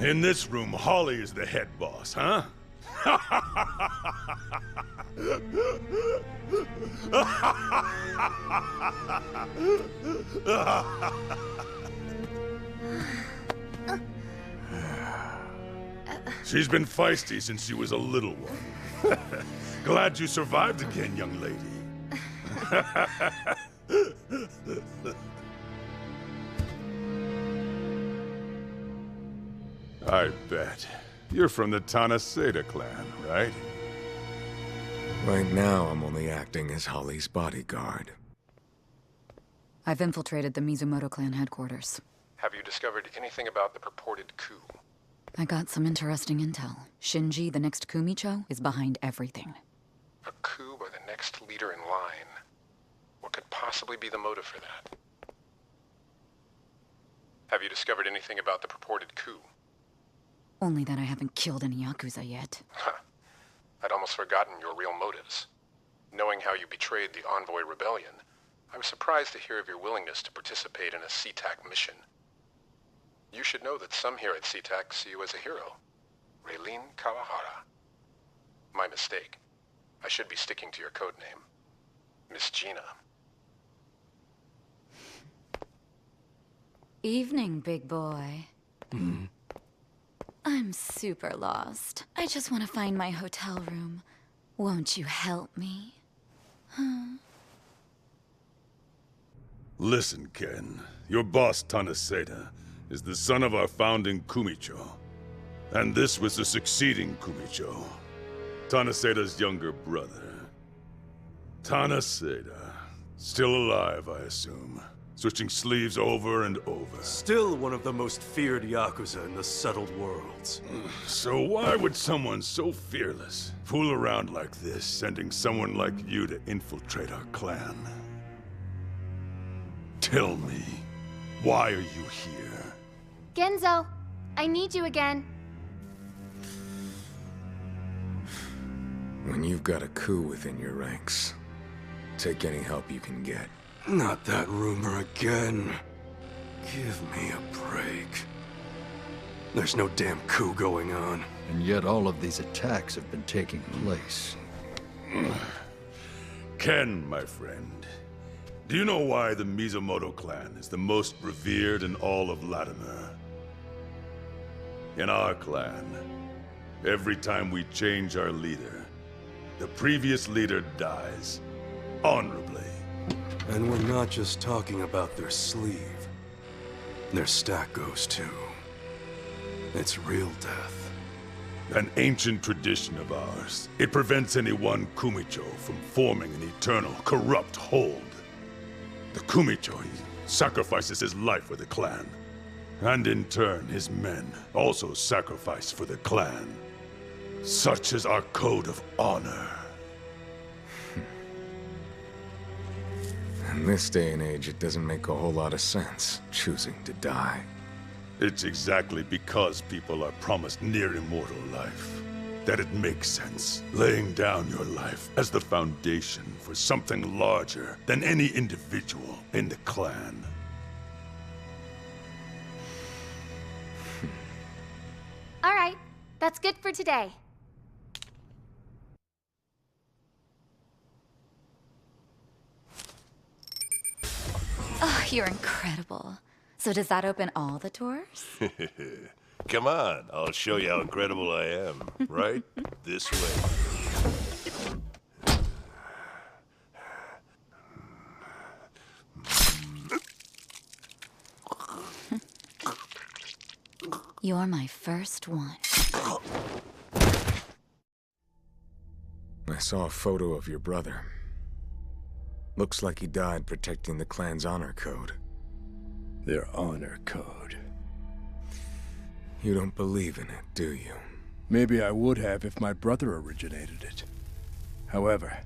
In this room, Holly is the head boss, huh? She's been feisty since she was a little one. Glad you survived again, young lady. I bet. You're from the Tanaseda clan, right? Right now, I'm only acting as Holly's bodyguard. I've infiltrated the Mizumoto clan headquarters. Have you discovered anything about the purported coup? I got some interesting intel. Shinji, the next Kumicho, is behind everything. A coup by the next leader in line. What could possibly be the motive for that? Have you discovered anything about the purported coup? Only that I haven't killed any Yakuza yet. Huh. I'd almost forgotten your real motives. Knowing how you betrayed the Envoy Rebellion, I was surprised to hear of your willingness to participate in a CTAC mission. You should know that some here at CTAC see you as a hero. Raylene Kawahara. My mistake. I should be sticking to your code name. Miss Gina. Evening, big boy. I'm super lost. I just want to find my hotel room. Won't you help me? Listen, Ken. Your boss, Tanaseda, is the son of our founding Kumicho. And this was the succeeding Kumicho. Tanaseda's younger brother. Tanaseda. Still alive, I assume. Switching sleeves over and over. Still one of the most feared Yakuza in the settled worlds. So why would someone so fearless fool around like this, sending someone like you to infiltrate our clan? Tell me, why are you here? Genzo, I need you again. When you've got a coup within your ranks, take any help you can get. Not that rumor again. Give me a break. There's no damn coup going on. And yet all of these attacks have been taking place. Ken, my friend, do you know why the Mizumoto clan is the most revered in all of Latimer? In our clan, every time we change our leader, the previous leader dies honorably. And we're not just talking about their sleeve. Their stack goes too. It's real death. An ancient tradition of ours. It prevents any one Kumicho from forming an eternal, corrupt hold. The Kumicho sacrifices his life for the clan. And in turn, his men also sacrifice for the clan. Such is our code of honor. In this day and age, it doesn't make a whole lot of sense, choosing to die. It's exactly because people are promised near immortal life that it makes sense, laying down your life as the foundation for something larger than any individual in the clan. All right, that's good for today. Oh, you're incredible. So does that open all the doors? Come on, I'll show you how incredible I am. Right? This way. You're my first one. I saw a photo of your brother. Looks like he died protecting the clan's honor code. Their honor code. You don't believe in it, do you? Maybe I would have if my brother originated it. However,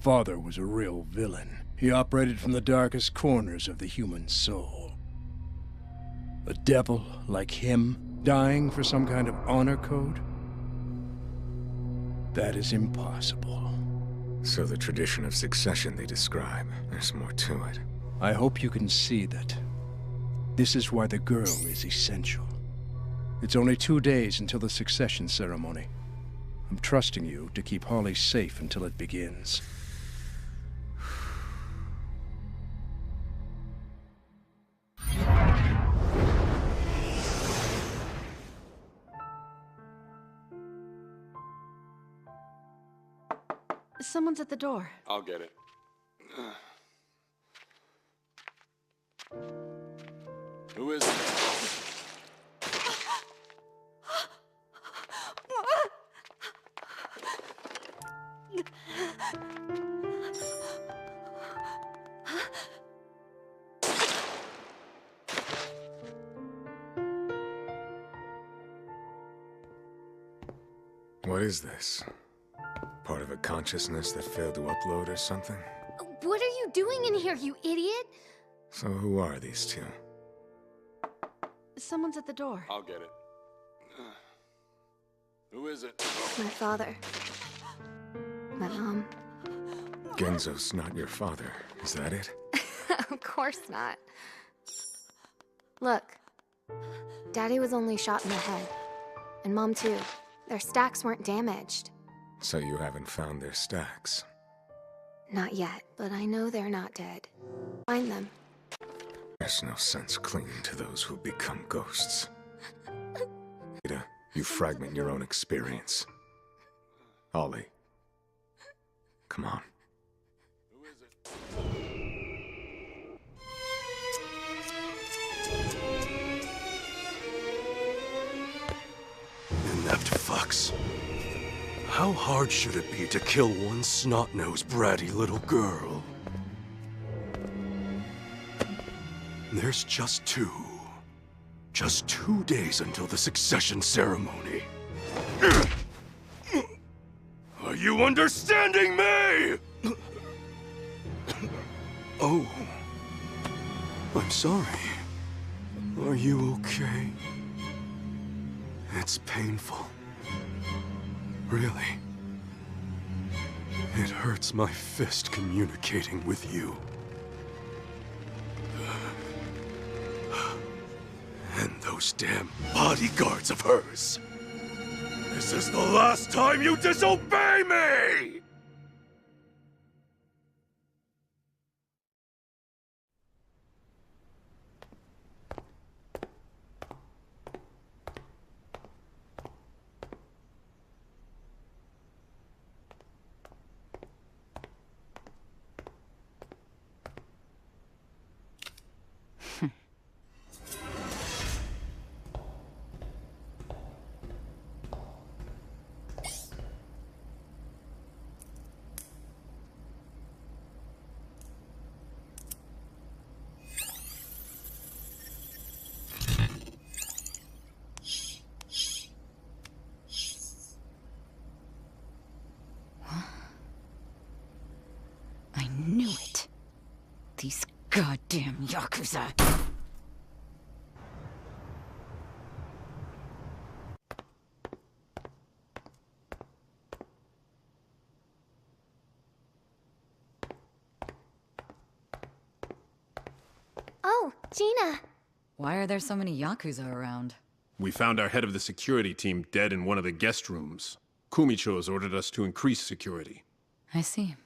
Father was a real villain. He operated from the darkest corners of the human soul. A devil like him, dying for some kind of honor code? That is impossible. So the tradition of succession they describe, there's more to it. I hope you can see that. This is why the girl is essential. It's only 2 days until the succession ceremony. I'm trusting you to keep Holly safe until it begins. Someone's at the door. I'll get it. Who is it? What is this? Part of a consciousness that failed to upload or something? What are you doing in here, you idiot? So who are these two? Someone's at the door. I'll get it. Who is it? My father. My mom. Genzo's not your father, is that it? Of course not. Look, Daddy was only shot in the head. And Mom too. Their stacks weren't damaged. So you haven't found their stacks? Not yet, but I know they're not dead. Find them. There's no sense clinging to those who become ghosts. Ada, you fragment your own experience. Ollie, come on. Who is it? Inept fucks. How hard should it be to kill one snot-nosed, bratty little girl? There's just 2 days until the succession ceremony. Are you understanding me? Oh. I'm sorry. Are you okay? It's painful. Really. It hurts my fist communicating with you. And those damn bodyguards of hers. This is the last time you disobey me! I knew it. These goddamn Yakuza. Oh, Gina. Why are there so many Yakuza around? We found our head of the security team dead in one of the guest rooms. Kumicho has ordered us to increase security. I see.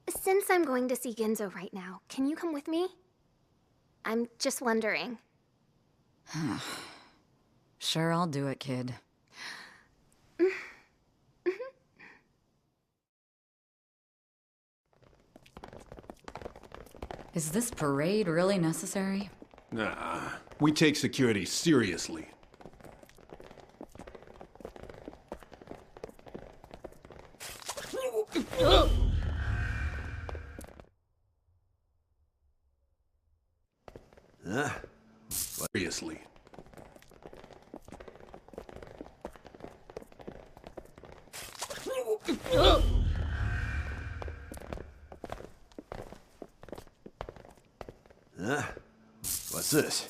Since I'm going to see Genzo right now, can you come with me? I'm just wondering. Sure, I'll do it, kid. Is this parade really necessary? Nah, we take security seriously. Seriously. What's this?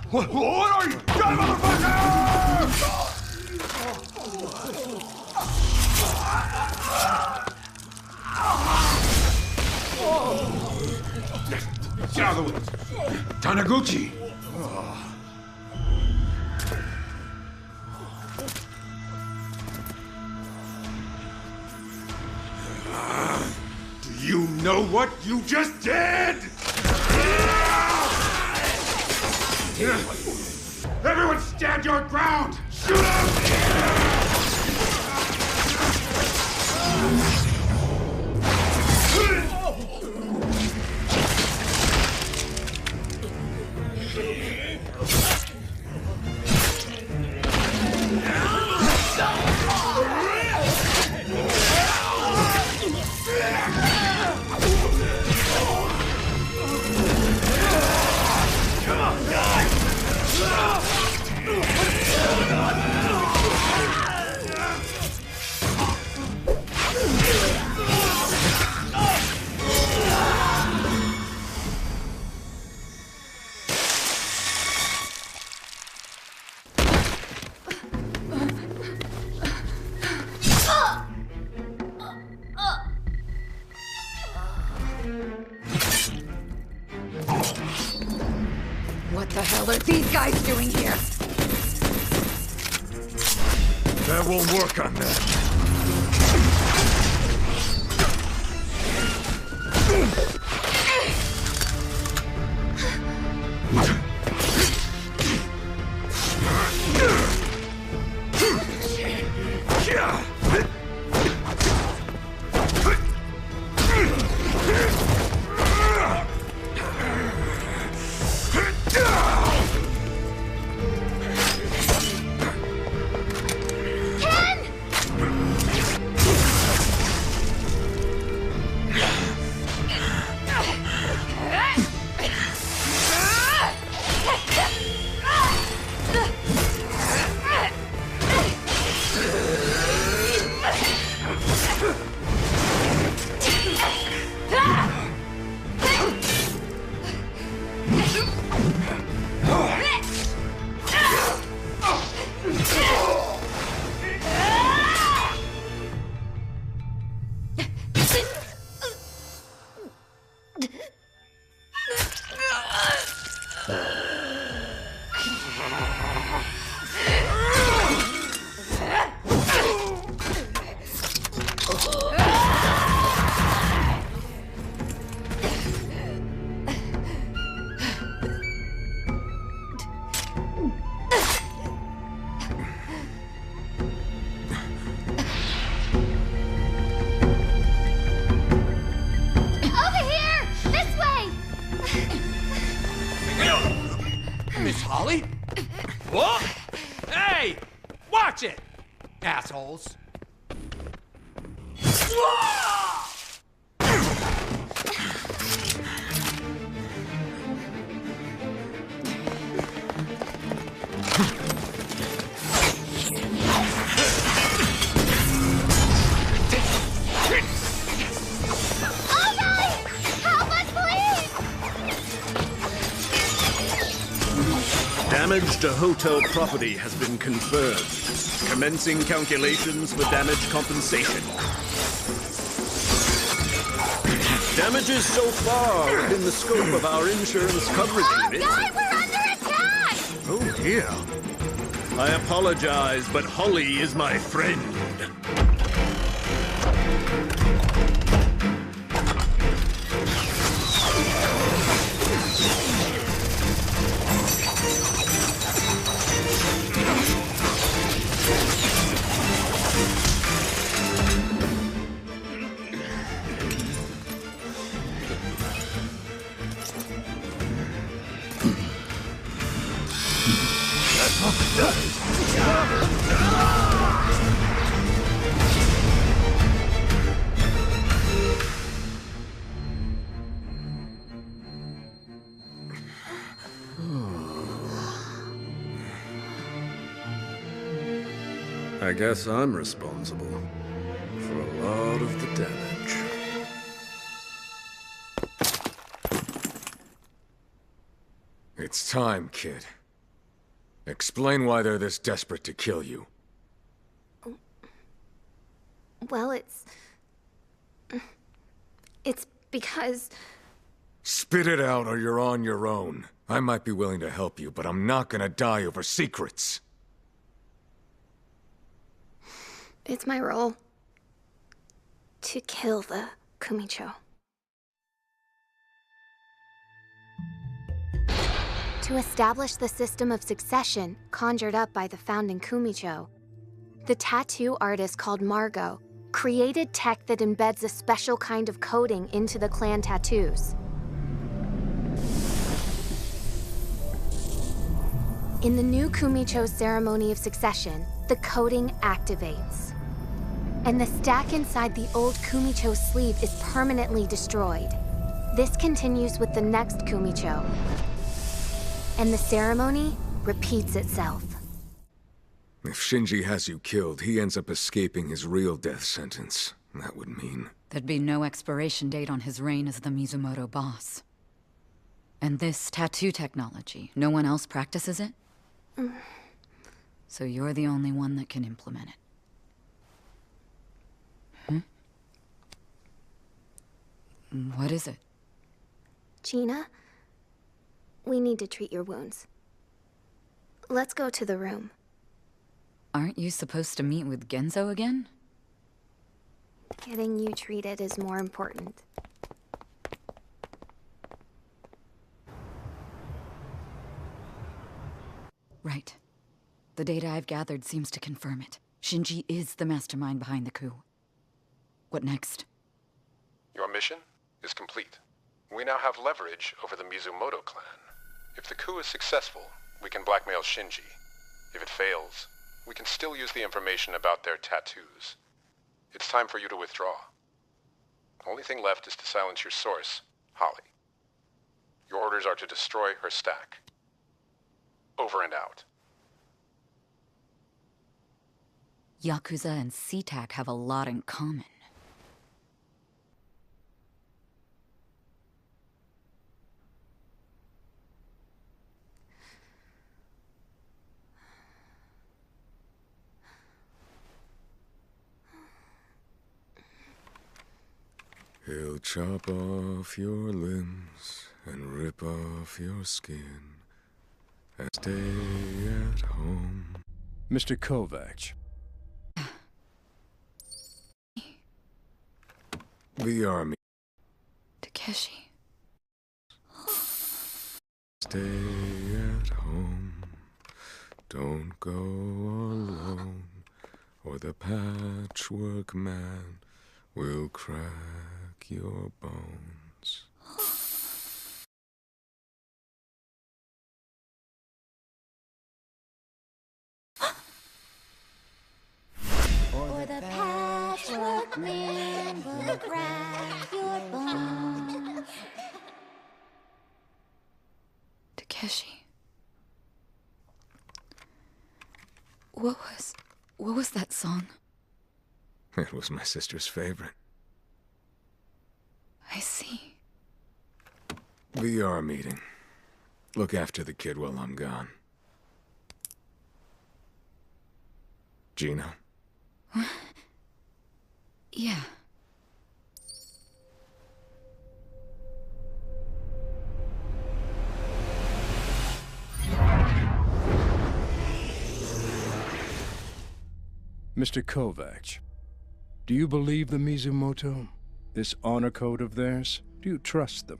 What are you, dead motherfucker? Get out of the way! Taniguchi! Do you know what you just did? Everyone stand your ground! Shoot him! hell are these guys doing here? That won't work on them. Miss Holly? What? Hey! Watch it! Assholes. Damage to hotel property has been confirmed. Commencing calculations for damage compensation. Damages so far within the scope of our insurance coverage limit. Guy, we're under attack! Oh dear. I apologize, but Holly is my friend. I guess I'm responsible for a lot of the damage. It's time, kid. Explain why they're this desperate to kill you. Well, it's because... Spit it out or you're on your own. I might be willing to help you, but I'm not gonna die over secrets. It's my role to kill the Kumicho. To establish the system of succession conjured up by the founding Kumicho, the tattoo artist called Margot created tech that embeds a special kind of coding into the clan tattoos. In the new Kumicho's ceremony of succession, the coding activates. And the stack inside the old Kumicho sleeve is permanently destroyed. This continues with the next Kumicho. And the ceremony repeats itself. If Shinji has you killed, he ends up escaping his real death sentence. That would mean... There'd be no expiration date on his reign as the Mizumoto boss. And this tattoo technology, no one else practices it? So you're the only one that can implement it. What is it? Gina, we need to treat your wounds. Let's go to the room. Aren't you supposed to meet with Genzo again? Getting you treated is more important. Right. The data I've gathered seems to confirm it. Shinji is the mastermind behind the coup. What next? Your mission is complete. We now have leverage over the Mizumoto clan. If the coup is successful, we can blackmail Shinji. If it fails, we can still use the information about their tattoos. It's time for you to withdraw. Only thing left is to silence your source, Holly. Your orders are to destroy her stack. Over and out. Yakuza and SeaTac have a lot in common. He'll chop off your limbs and rip off your skin and stay at home. Mr. Kovacs. The army. Takeshi. Stay at home. Don't go alone, or the patchwork man will crack your bones. Or the patchwork man will crack your bones. Takeshi. What was that song? It was my sister's favorite. I see. VR meeting. Look after the kid while I'm gone. Gino? Yeah. Mr. Kovacs, do you believe the Mizumoto? This honor code of theirs? Do you trust them?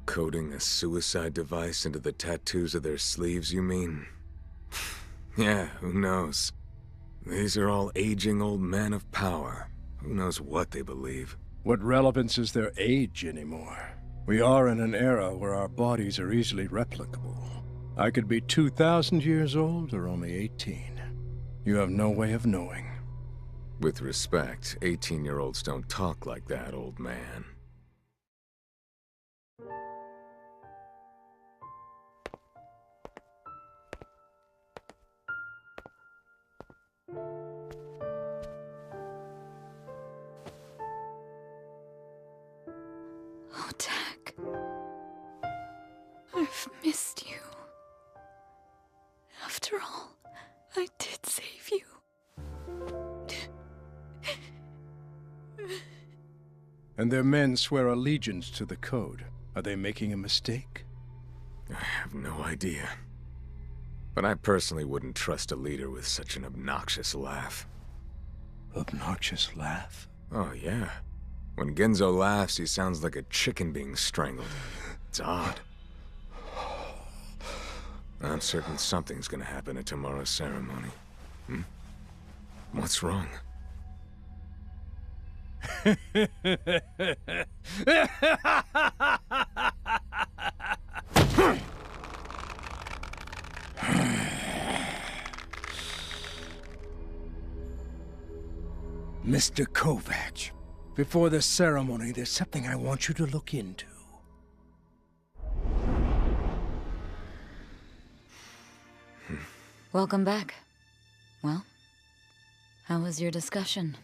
Coding a suicide device into the tattoos of their sleeves, you mean? Yeah, who knows? These are all aging old men of power. Who knows what they believe? What relevance is their age anymore? We are in an era where our bodies are easily replicable. I could be 2,000 years old or only 18. You have no way of knowing. With respect, 18-year-olds don't talk like that, old man. Oh, Tak. I've missed you. After all, I did save you. And their men swear allegiance to the code. Are they making a mistake? I have no idea. But I personally wouldn't trust a leader with such an obnoxious laugh. Obnoxious laugh? Oh, yeah. When Genzo laughs, he sounds like a chicken being strangled. It's odd. I'm certain something's gonna happen at tomorrow's ceremony. What's wrong? Mr. Kovacs, before the ceremony, there's something I want you to look into. Welcome back. Well, how was your discussion?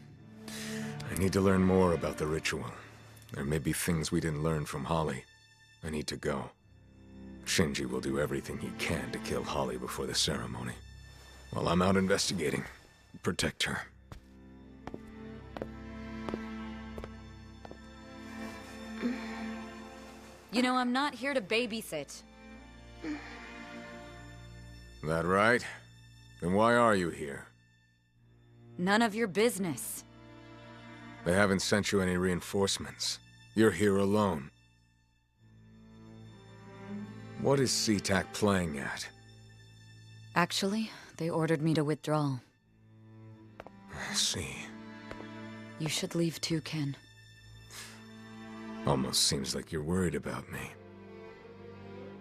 I need to learn more about the ritual. There may be things we didn't learn from Holly. I need to go. Shinji will do everything he can to kill Holly before the ceremony. While I'm out investigating, protect her. You know, I'm not here to babysit. That right? Then why are you here? None of your business. They haven't sent you any reinforcements. You're here alone. What is SeaTac playing at? Actually, they ordered me to withdraw. I see. You should leave too, Ken. Almost seems like you're worried about me.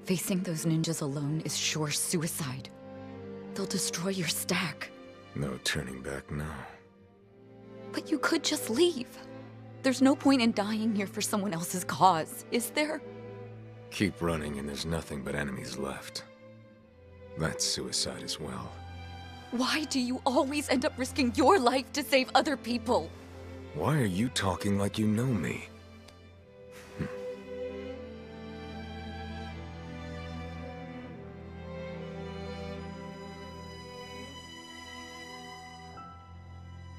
Facing those ninjas alone is sure suicide. They'll destroy your stack. No turning back now. But you could just leave. There's no point in dying here for someone else's cause, is there? Keep running and there's nothing but enemies left. That's suicide as well. Why do you always end up risking your life to save other people? Why are you talking like you know me?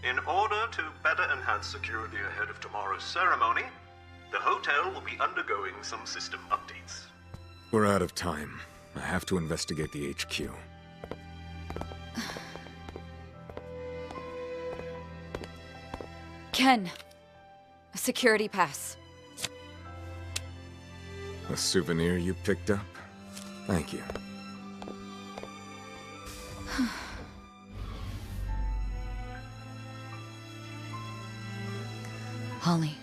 In order to better enhance security ahead of tomorrow's ceremony, the hotel will be undergoing some system updates. We're out of time. I have to investigate the HQ. Ken, a security pass. A souvenir you picked up? Thank you. Holly,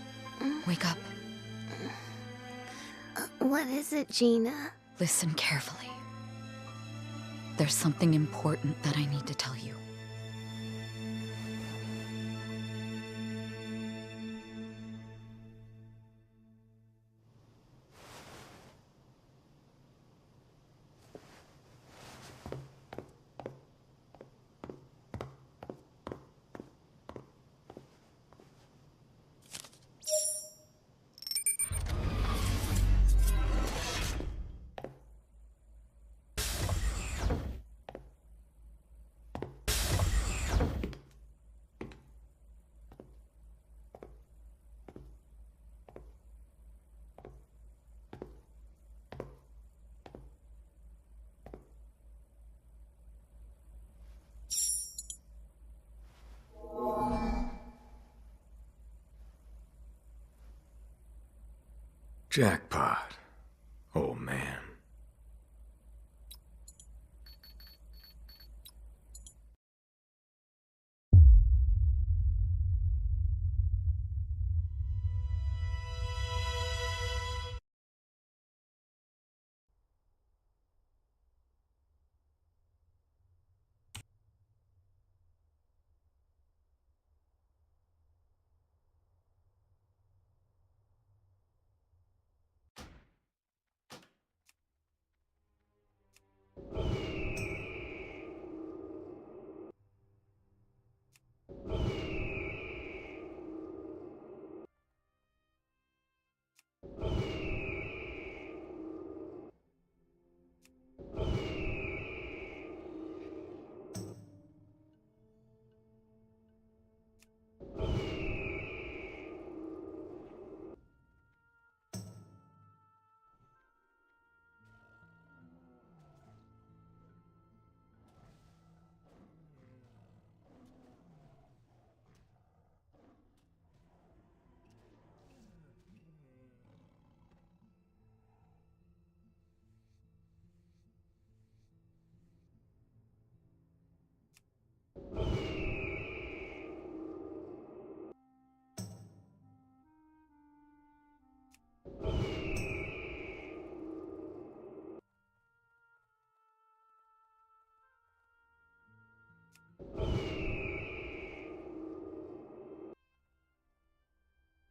wake up. What is it, Gina? Listen carefully. There's something important that I need to tell you. Jackpot.